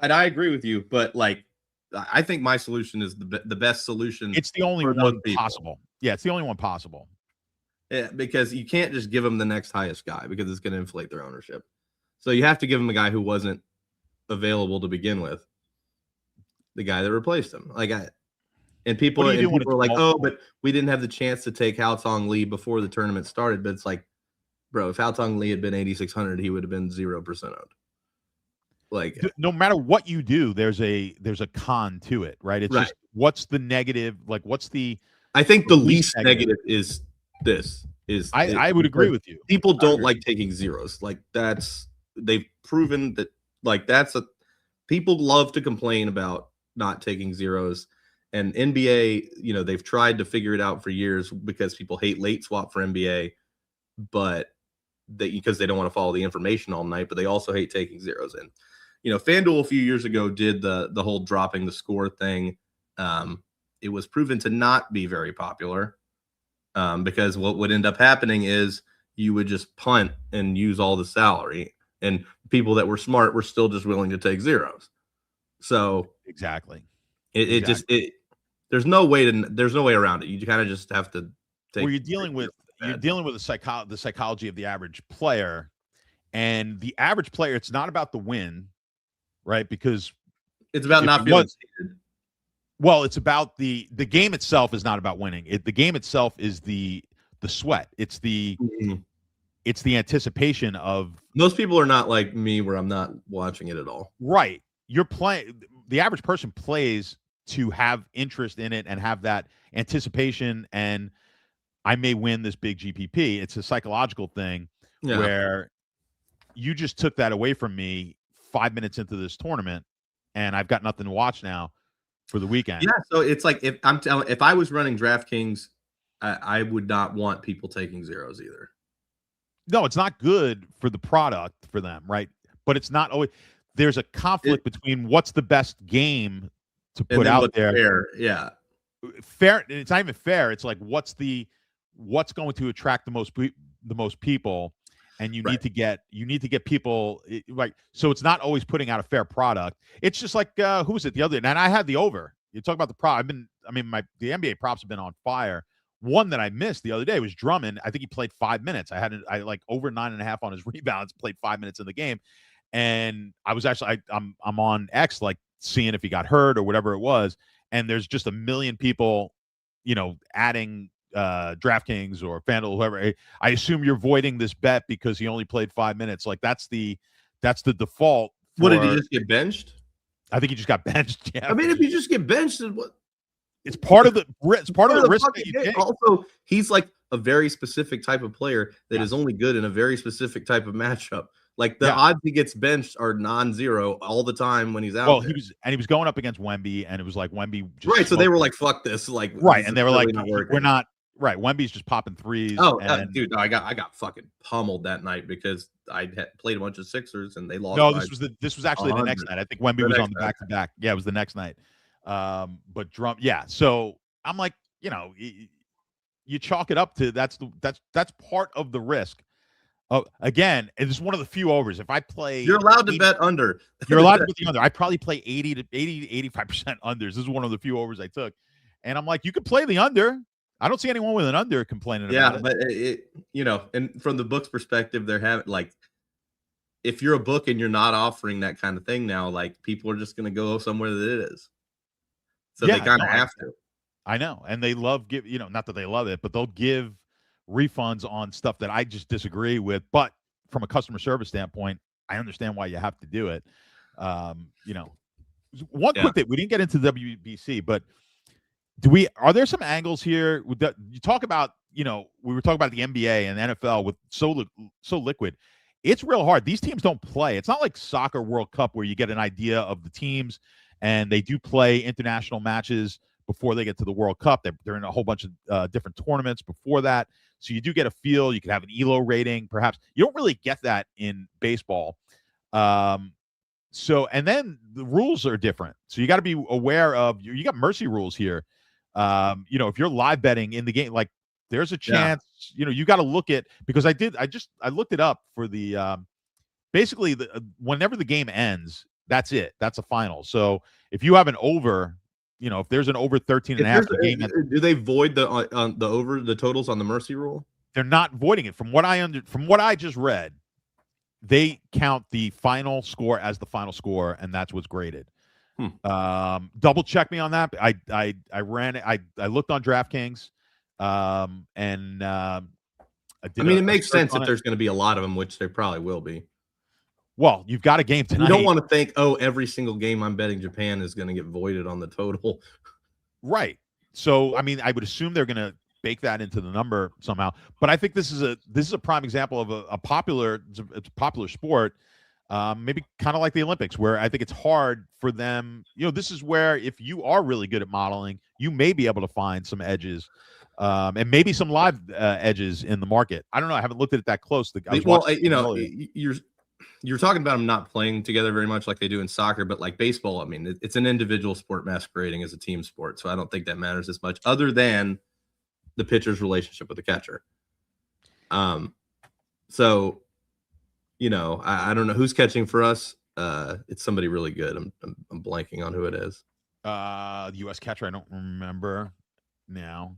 and I agree with you, but like, I think my solution is the best solution. It's the only one possible. Yeah, it's the only one possible. Yeah, because you can't just give them the next highest guy because it's going to inflate their ownership. So you have to give them a guy who wasn't available to begin with, the guy that replaced him. People are like, oh, but we didn't have the chance to take Hao Tong Lee before the tournament started. But it's like, bro, if Hao Tong Lee had been 8,600, he would have been 0% owned. Like, no matter what you do, there's a con to it, right? It's just what's the negative? Like, what's the? I think the least negative is. I would agree with you. People don't like taking zeros. Like, they've proven that, like, people love to complain about not taking zeros. And NBA, they've tried to figure it out for years because people hate late swap for NBA, but because they don't want to follow the information all night, but they also hate taking zeros in. FanDuel a few years ago did the whole dropping the score thing. It was proven to not be very popular. Because what would end up happening is you would just punt and use all the salary, and people that were smart were still just willing to take zeros. So exactly, there's no way around it. You kind of just have to take. Well, you're dealing with the psychology of the average player, and the average player. It's not about the win, right? Because it's about not feeling seated. Well, it's about the game itself is not about winning. The game itself is the sweat. It's the anticipation of. Most people are not like me, where I'm not watching it at all. Right, you're playing. The average person plays to have interest in it and have that anticipation. And I may win this big GPP. It's a psychological thing where you just took that away from me 5 minutes into this tournament, and I've got nothing to watch now for the weekend. Yeah, so it's like if I was running DraftKings, I would not want people taking zeros either. No, it's not good for the product for them, right? But it's not always. There's a conflict between what's the best game to put out there. Fair. Yeah. Fair. It's not even fair. It's like what's going to attract the most people, and you need to get people right. So it's not always putting out a fair product. It's just like who was it the other? And I had the over. You talk about the prop. The NBA props have been on fire. One that I missed the other day was Drummond. I think he played 5 minutes. I like over 9.5 on his rebounds. Played 5 minutes in the game. And I was actually I'm on X like seeing if he got hurt or whatever it was, and there's just a million people, adding DraftKings or FanDuel, whoever. I assume you're voiding this bet because he only played 5 minutes. Like that's the default. What did he just get benched? I think he just got benched. Yeah. I mean, if you just get benched, then what? It's part of the risk that you take. Also, he's like a very specific type of player that is only good in a very specific type of matchup. Like the odds he gets benched are non-zero all the time when he's out. Well, he was going up against Wemby, and it was like Wemby. Just right, so they were like, "Fuck this!" Like, right, and they were like, "We're not right." Wemby's just popping threes. Oh, dude, I got fucking pummeled that night because I had played a bunch of Sixers and they lost. No, this was actually the next night. I think Wemby was on the back-to-back. Yeah, it was the next night. But so I'm like, you chalk it up to that's part of the risk. Oh, again, it's one of the few overs. If I play, you're allowed to bet under. You're allowed to bet the under. I probably play 80 to 85% unders. This is one of the few overs I took, and I'm like, you could play the under. I don't see anyone with an under complaining about it. But and from the book's perspective, they're having like, if you're a book and you're not offering that kind of thing now, like people are just going to go somewhere that it is. So they kind of have to. I know, and they love not that they love it, but they'll give refunds on stuff that I just disagree with. But from a customer service standpoint, I understand why you have to do it. One quick thing, we didn't get into WBC, but are there some angles here that you talk about? We were talking about the NBA and the NFL with so liquid. It's real hard. These teams don't play. It's not like Soccer World Cup where you get an idea of the teams and they do play international matches before they get to the World Cup. They're in a whole bunch of different tournaments before that. So you do get a feel. You can have an ELO rating, perhaps. You don't really get that in baseball. And then the rules are different. So you got to be aware of, you got mercy rules here. If you're live betting in the game, like there's a chance, you got to look at, because I looked it up for the, basically whenever the game ends, that's it. That's a final. So if you have an over, if there's an over 13.5 the game, do they void the totals on the mercy rule? They're not voiding it. From what I just read, they count the final score as the final score, and that's what's graded. Double check me on that. I ran it. I looked on DraftKings, it makes sense if there's going to be a lot of them, which there probably will be. Well, you've got a game tonight. You don't want to think, every single game I'm betting Japan is going to get voided on the total. Right. So, I would assume they're going to bake that into the number somehow. But I think this is a prime example of a popular sport, maybe kind of like the Olympics, where I think it's hard for them. This is where if you are really good at modeling, you may be able to find some edges. And maybe some live edges in the market. I don't know. I haven't looked at it that close. You're talking about them not playing together very much like they do in soccer, but like baseball, it's an individual sport masquerading as a team sport. So I don't think that matters as much, other than the pitcher's relationship with the catcher. I don't know who's catching for us. It's somebody really good. I'm blanking on who it is. The U.S. catcher, I don't remember now.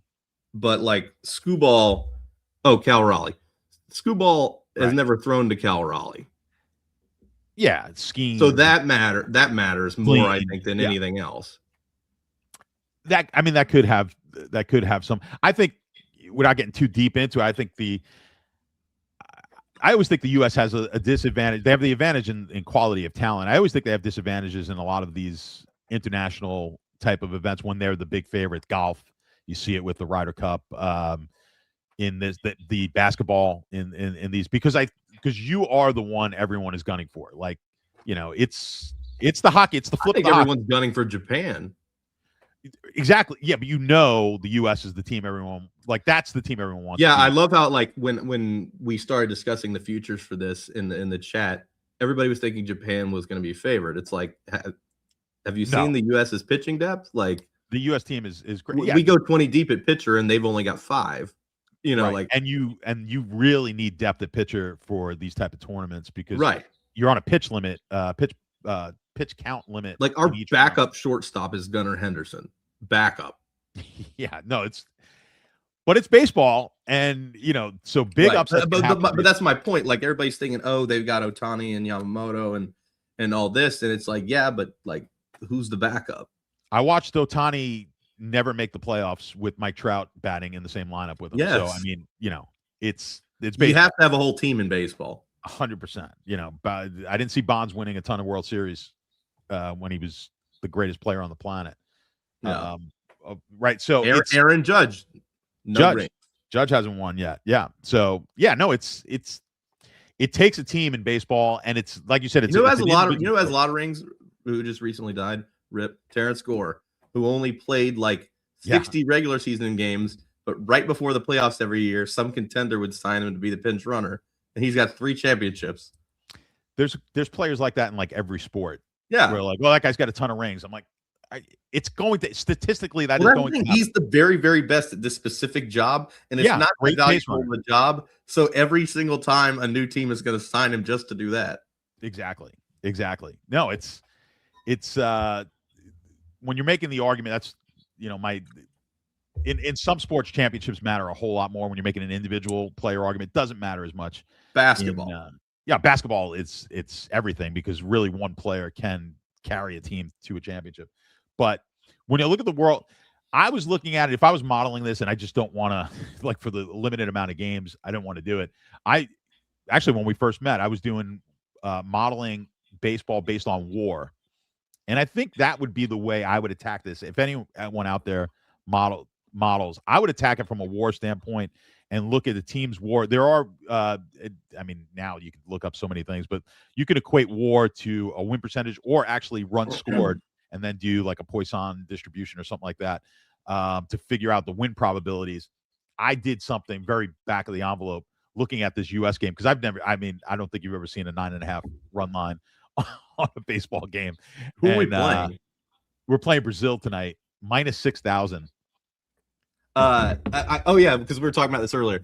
But like Scooball, Cal Raleigh. Scooball has never thrown to Cal Raleigh. Yeah, scheme. So that matters more, I think, than anything else. That could have some. I think, without getting too deep into it, I always think the U.S. has a disadvantage. They have the advantage in quality of talent. I always think they have disadvantages in a lot of these international type of events when they're the big favorite. Golf, you see it with the Ryder Cup. In the basketball in these, because you are the one everyone is gunning for. Like, it's the hockey, it's the flip. I think everyone's gunning for Japan. Exactly. Yeah, but the U.S. is the team everyone like. That's the team everyone wants. Yeah, to I love how like when we started discussing the futures for this in the chat, everybody was thinking Japan was going to be favored. It's like, have you seen the U.S.'s pitching depth? Like the U.S. team is great. Yeah, we go 20 deep at pitcher, and they've only got 5. You know, right. like and you really need depth at pitcher for these type of tournaments because right. You're on a pitch limit, pitch count limit. Like our backup shortstop is Gunnar Henderson. Backup. Yeah, no, but it's baseball, and so big upsets. But that's my point. Like everybody's thinking, oh, they've got Ohtani and Yamamoto and all this, and it's like, yeah, but like, who's the backup? I watched Ohtani never make the playoffs with Mike Trout batting in the same lineup with him. Yes. So I mean, it's baseball. You have to have a whole team in baseball. 100%. But I didn't see Bonds winning a ton of World Series when he was the greatest player on the planet. Yeah. Right. So Aaron Judge. Judge hasn't won yet. Yeah. So yeah, no, it takes a team in baseball, and it's like you said, it's who has a lot of rings, who just recently died. Rip. Terrence Gore, who only played like 60 regular season games, but right before the playoffs every year, some contender would sign him to be the pinch runner. And he's got 3 championships. There's players like that in like every sport. Yeah. Where like, well, that guy's got a ton of rings. I'm like, it's going to statistically that is going to happen. He's the very, very best at this specific job, and it's not valuable of a job. So every single time a new team is going to sign him just to do that. Exactly. No, it's when you're making the argument, that's in some sports, championships matter a whole lot more. When you're making an individual player argument, it doesn't matter as much. Basketball. Basketball, it's everything because really one player can carry a team to a championship. But when you look at the world, I was looking at it, if I was modeling this, and I just don't want to, like for the limited amount of games, I don't want to do it. Actually, when we first met, I was doing modeling baseball based on war. And I think that would be the way I would attack this. If anyone out there models, I would attack it from a war standpoint and look at the team's war. There are, now you can look up so many things, but you can equate war to a win percentage or actually runs scored and then do like a Poisson distribution or something like that to figure out the win probabilities. I did something very back of the envelope looking at this U.S. game because I don't think you've ever seen a 9.5 run line on a baseball game. Who are we playing? We're playing Brazil tonight, minus 6,000. Because we were talking about this earlier.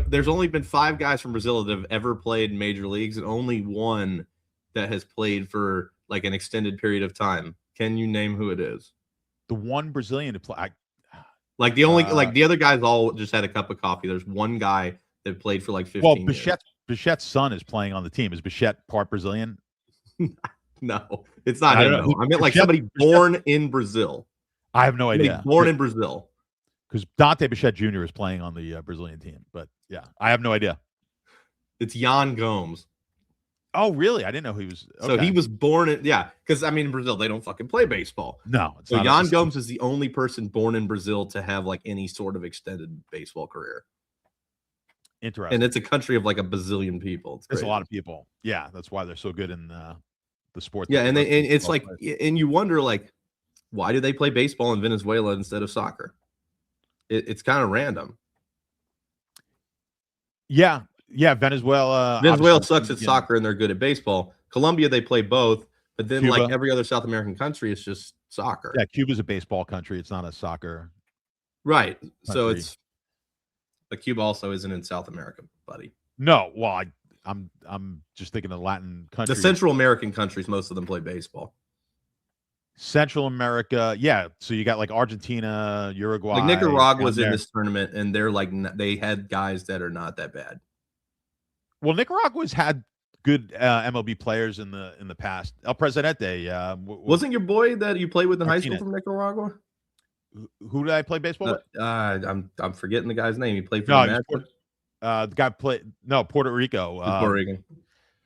There's only been 5 guys from Brazil that have ever played in major leagues, and only one that has played for like an extended period of time. Can you name who it is? The one Brazilian to play. The other guys all just had a cup of coffee. There's one guy that played for like 15 years. Bichette's son is playing on the team. Is Bichette part Brazilian? No, it's not him. I meant like somebody born in Brazil. I have no idea. Born in Brazil. Because Dante Bichette Jr. is playing on the Brazilian team. But yeah, I have no idea. It's Jan Gomes. Oh, really? I didn't know he was. Okay. So he was born in, because in Brazil, they don't fucking play baseball. No. So Jan Gomes is the only person born in Brazil to have like any sort of extended baseball career. Interesting. And it's a country of like a bazillion people. It's a lot of people. Yeah, that's why they're so good in the sport. Yeah, and it's like, and you wonder like, why do they play baseball in Venezuela instead of soccer? It's kind of random. Yeah, Venezuela. Venezuela sucks at soccer and they're good at baseball. Colombia, they play both, but then Cuba, like every other South American country, it's just soccer. Yeah, Cuba's a baseball country. It's not a soccer. Right. Country. So but Cuba also isn't in South America, buddy. No, well, I'm just thinking of Latin countries. The Central American countries, most of them play baseball. Central America, yeah. So you got like Argentina, Uruguay. Like Nicaragua was in this tournament, and they're like they had guys that are not that bad. Well, Nicaragua's had good MLB players in the past. El Presidente, wasn't your boy that you played with in high school from Nicaragua? Who did I play baseball with? I'm forgetting the guy's name. He played for the guy played Puerto Rico. Puerto Rican.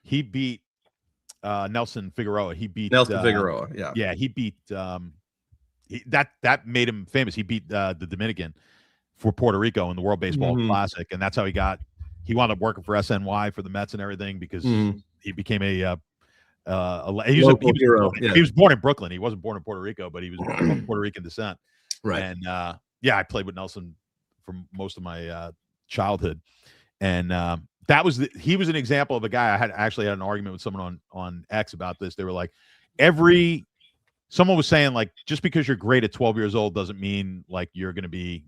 He beat Nelson Figueroa. He beat Nelson Figueroa. Yeah. Yeah, he beat that made him famous. He beat the Dominican for Puerto Rico in the World Baseball Classic, and that's how he wound up working for SNY for the Mets and everything because he became he was born in Brooklyn. He wasn't born in Puerto Rico, but he was of Puerto Rican descent. Right. And yeah, I played with Nelson for most of my childhood, and he was an example of a guy. I actually had an argument with someone on X about this. They were like, someone was saying, like, just because you're great at 12 years old doesn't mean like you're going to be,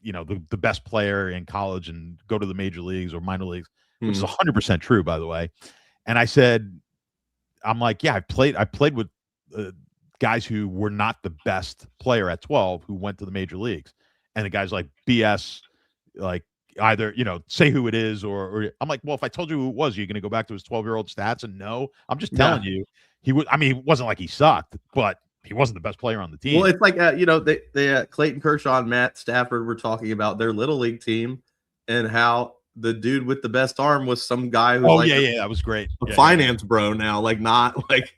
the best player in college and go to the major leagues or minor leagues, which is 100% true, by the way. And I said, I'm like, yeah, I played with guys who were not the best player at 12 who went to the major leagues. And the guy's like, BS, like, either, say who it is, or I'm like, well, if I told you who it was, you're going to go back to his 12-year-old stats and no, I'm just telling you, it wasn't like he sucked, but he wasn't the best player on the team. Well, it's like, they Clayton Kershaw and Matt Stafford were talking about their little league team and how the dude with the best arm was some guy who's that was great. A finance bro now, like not like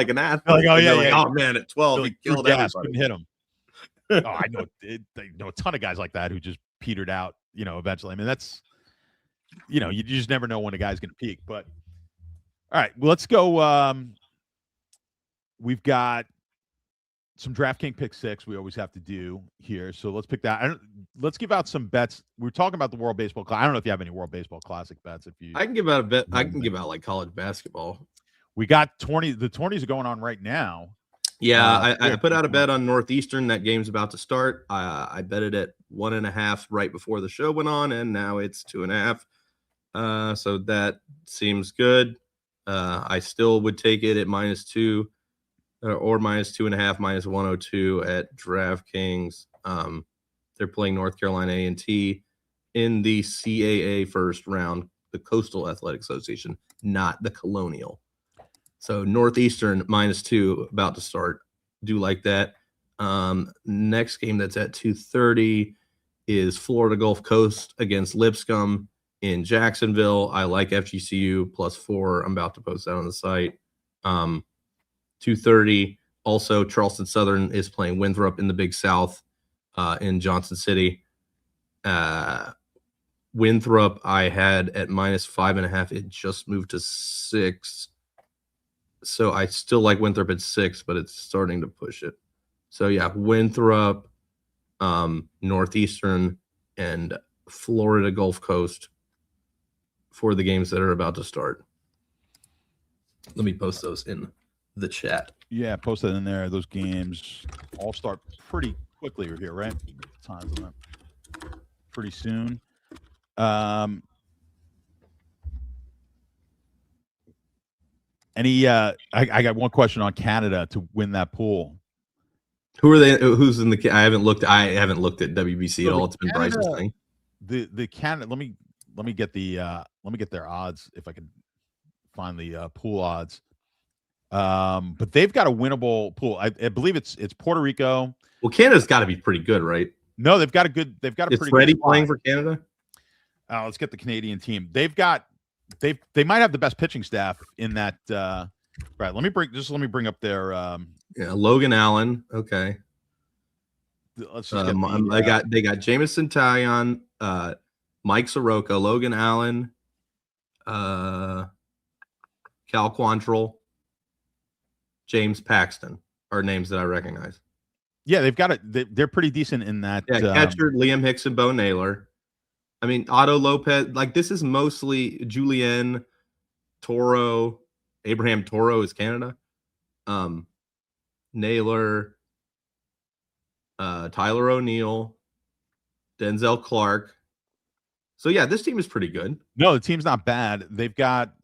an athlete. Like, oh man, at 12 he killed everybody. Couldn't hit him. I know a ton of guys like that who just petered out, eventually. I mean, that's, you just never know when a guy's going to peak. But all right, well, let's go. We've got some DraftKings pick 6 we always have to do here. So let's pick that. Let's give out some bets. We're talking about the World Baseball Classic. I don't know if you have any World Baseball Classic bets. I can give out a bet. I can give out like college basketball. We got 20. The 20s are going on right now. Yeah, I put out a bet on Northeastern. That game's about to start. I bet it at 1.5 right before the show went on, and now it's 2.5. So that seems good. I still would take it at -2 or -2.5, -102 at DraftKings. They're playing North Carolina A&T in the CAA first round, the Coastal Athletic Association, not the Colonial. So Northeastern -2 about to start. Do like that. Next game that's at 2:30 is Florida Gulf Coast against Lipscomb in Jacksonville. I like FGCU +4. I'm about to post that on the site. 2:30. Also, Charleston Southern is playing Winthrop in the Big South in Johnson City. Winthrop I had at -5.5. It just moved to 6. So I still like Winthrop at 6, but it's starting to push it. So yeah, Winthrop, Northeastern, and Florida Gulf Coast for the games that are about to start. Let me post those in the chat. Yeah, post that in there. Those games all start pretty quickly here, right? Times on that pretty soon. I got one question on Canada to win that pool. Who are they? Who's in the? I haven't looked at WBC at all. It's been Bryce's thing. The Canada. Let me get their odds if I can find the pool odds. But they've got a winnable pool. I believe it's Puerto Rico. Well, Canada's got to be pretty good, right? No, they've got a pretty Freddie good playing for Canada. Let's get the Canadian team. They might have the best pitching staff in that. Right. Let me bring up their. Logan Allen. Okay. Let's just get they got Jamison Taillon, Mike Soroka, Logan Allen, Cal Quantrill, James Paxton are names that I recognize. Yeah, they've got it. They're pretty decent in that. Yeah, catcher Liam Hicks and Bo Naylor. I mean, Otto Lopez. Like, this is mostly Julien Toro. Abraham Toro is Canada. Naylor, Tyler O'Neill, Denzel Clark. So yeah, this team is pretty good. No, the team's not bad. They've got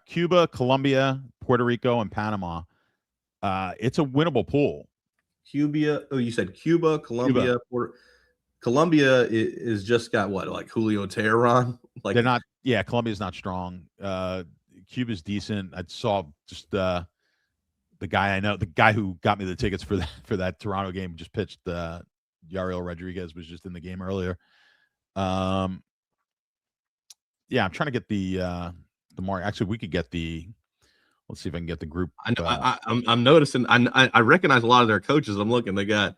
Cuba, Colombia, Puerto Rico, and Panama. It's a winnable pool. Cuba. Oh, you said Cuba, Colombia, Colombia is just got what, like Julio Teheran? Like, they're not. Yeah, Colombia's not strong. Cuba's decent. I saw just the guy I know, the guy who got me the tickets for that Toronto game, just pitched. Yariel Rodriguez was just in the game earlier. Yeah, I'm trying to get the mark. Actually, we could get the. Let's see if I can get the group. I'm noticing. I recognize a lot of their coaches. I'm looking. They got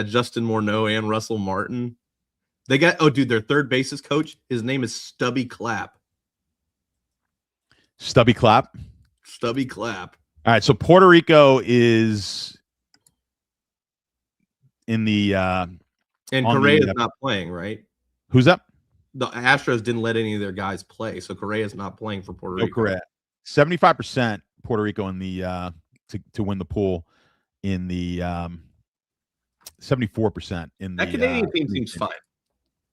Justin Morneau and Russell Martin. They got their third bases coach. His name is Stubby Clapp. Stubby Clapp. Stubby Clapp. All right, so Puerto Rico is in the And on Correa's the, not playing, right? who's up? The Astros didn't let any of their guys play, so Correa's not playing for Puerto No, Rico. correct. 75% Puerto Rico in the to win the pool. In the 74% in the That Canadian team seems fine.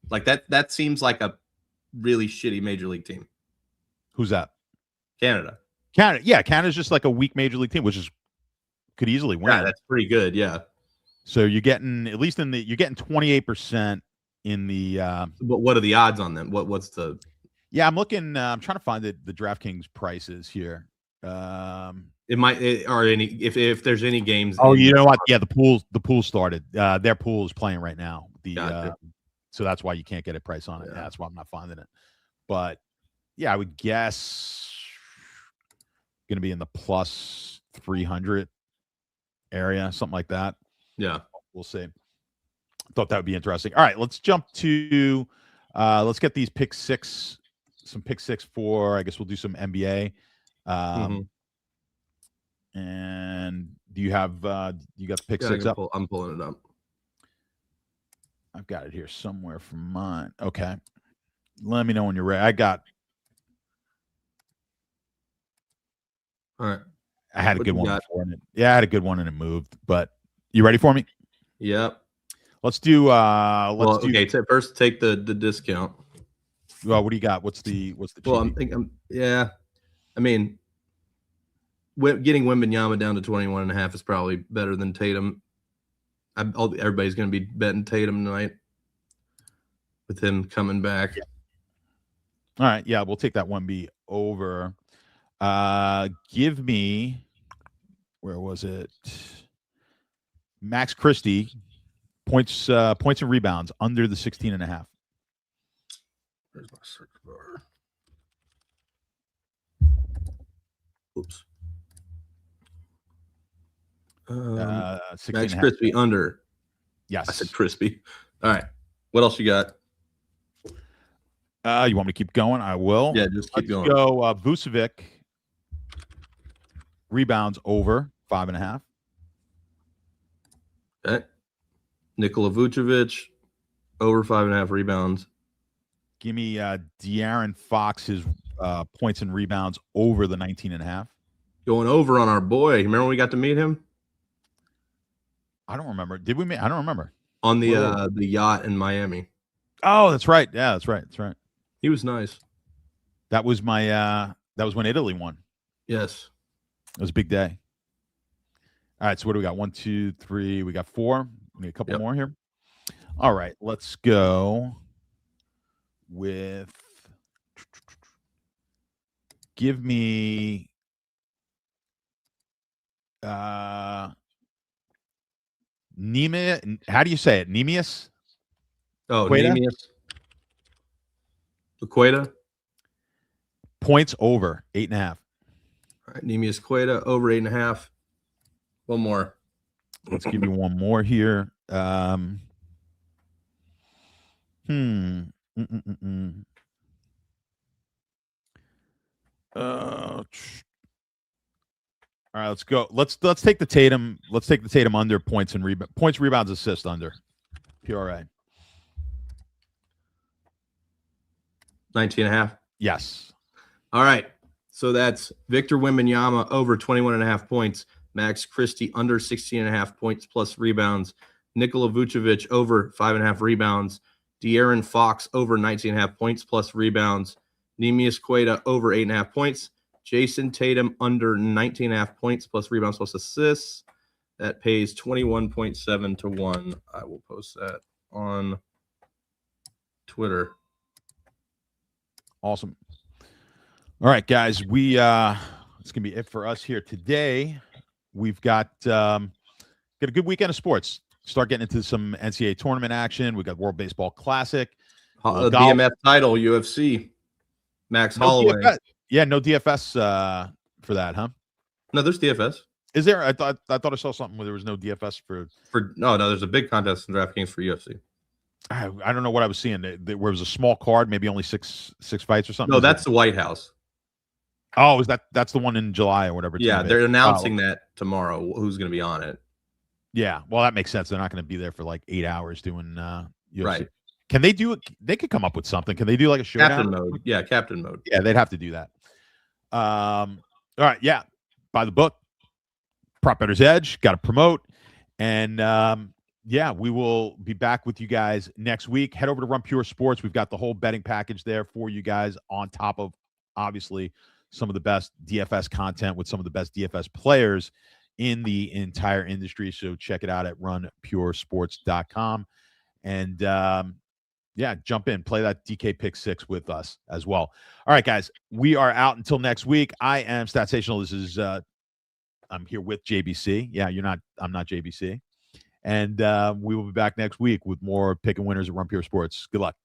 Like that seems like a really shitty major league team. Who's that? Canada. Canada. Yeah, Canada's just like a weak major league team, which is could easily win. Yeah, that's pretty good. Yeah. So you're getting at least you're getting 28% in the. But what are the odds on them? What's the? Yeah, I'm looking. I'm trying to find the DraftKings prices here. It might or any if there's any games. Oh, you know what? Yeah, the pool started. Their pool is playing right now. Gotcha. So that's why you can't get a price on it. Yeah. Yeah, that's why I'm not finding it. But yeah, I would guess going to be in the plus 300 area, something like that. Yeah, we'll see. Thought that would be interesting. All right, let's jump to let's get these pick six, some pick six for. I guess we'll do some NBA. And do you have you got the pick six up? I'm pulling it up. I've got it here somewhere from mine. Okay, let me know when you're ready. I got. All right. I had a good one before, and I had a good one and it moved. But you ready for me? Yep. Let's do. Okay. First, take the discount. Well, what do you got? What's the? Well, I'm thinking. Yeah, I mean, getting Wembanyama down to 21.5 is probably better than Tatum. Everybody's going to be betting Tatum tonight with him coming back. Yeah. All right. Yeah, we'll take that 1B over. Give me, where was it? Max Christie, points and rebounds under the 16.5. There's my search bar. Oops. Max Crispy under. Yes. I said crispy. All right. What else you got? You want me to keep going? I will. Yeah, just keep going. Go Vucevic. Rebounds over 5.5. Okay. Nikola Vucevic over 5.5 rebounds. Give me De'Aaron Fox's points and rebounds over the 19.5. Going over on our boy. Remember when we got to meet him? I don't remember. Did we meet? I don't remember. On the yacht in Miami. Oh, that's right. Yeah, that's right. That's right. He was nice. That was my that was when Italy won. Yes. It was a big day. All right, so what do we got? 1, 2, 3. We got 4. We need a couple more here. All right, let's go with. Give me. Neme. How do you say it? Nemeus. Oh, Nemeus. Queta. Points over 8.5. All right, Nemeus Queta over 8.5. One more. Let's give you one more here. All right, let's go. Let's take the Tatum. Let's take the Tatum under points and rebounds, assists under. PRA. 19.5. Yes. All right. So that's Victor Wembanyama over 21.5 points. Max Christie under 16.5 points plus rebounds. Nikola Vucevic over 5.5 rebounds. De'Aaron Fox over 19.5 points plus rebounds. Neemias Queta over 8.5 points. Jason Tatum under 19.5 points plus rebounds plus assists. That pays 21.7 to 1. I will post that on Twitter. Awesome. All right, guys. It's gonna be it for us here today. We've got a good weekend of sports. Start getting into some NCAA tournament action. We got World Baseball Classic, BMF title, UFC. Max Holloway. DFS. Yeah, no DFS for that, huh? No, there's DFS. Is there? I thought I saw something where there was no DFS for. No. There's a big contest in DraftKings for UFC. I don't know what I was seeing. Where it was a small card, maybe only six fights or something. No, that's the White House. Oh, that's the one in July or whatever? Yeah, they're announcing that tomorrow. Who's going to be on it? Yeah, well, that makes sense. They're not going to be there for like 8 hours doing UFC. Right. Can they do it? They could come up with something. Can they do like a showdown? Captain mode. Yeah, captain mode. Yeah, they'd have to do that. All right, yeah. By the book, Prop Better's Edge, got to promote. And yeah, we will be back with you guys next week. Head over to Run Pure Sports. We've got the whole betting package there for you guys, on top of obviously some of the best DFS content with some of the best DFS players in the entire industry. So check it out at runpuresports.com. And yeah, jump in, play that DK Pick 6 with us as well. All right, guys, we are out until next week. I am Statsational. This is I'm here with JBC. Yeah, I'm not JBC. And we will be back next week with more pick and winners at Run Pure Sports. Good luck.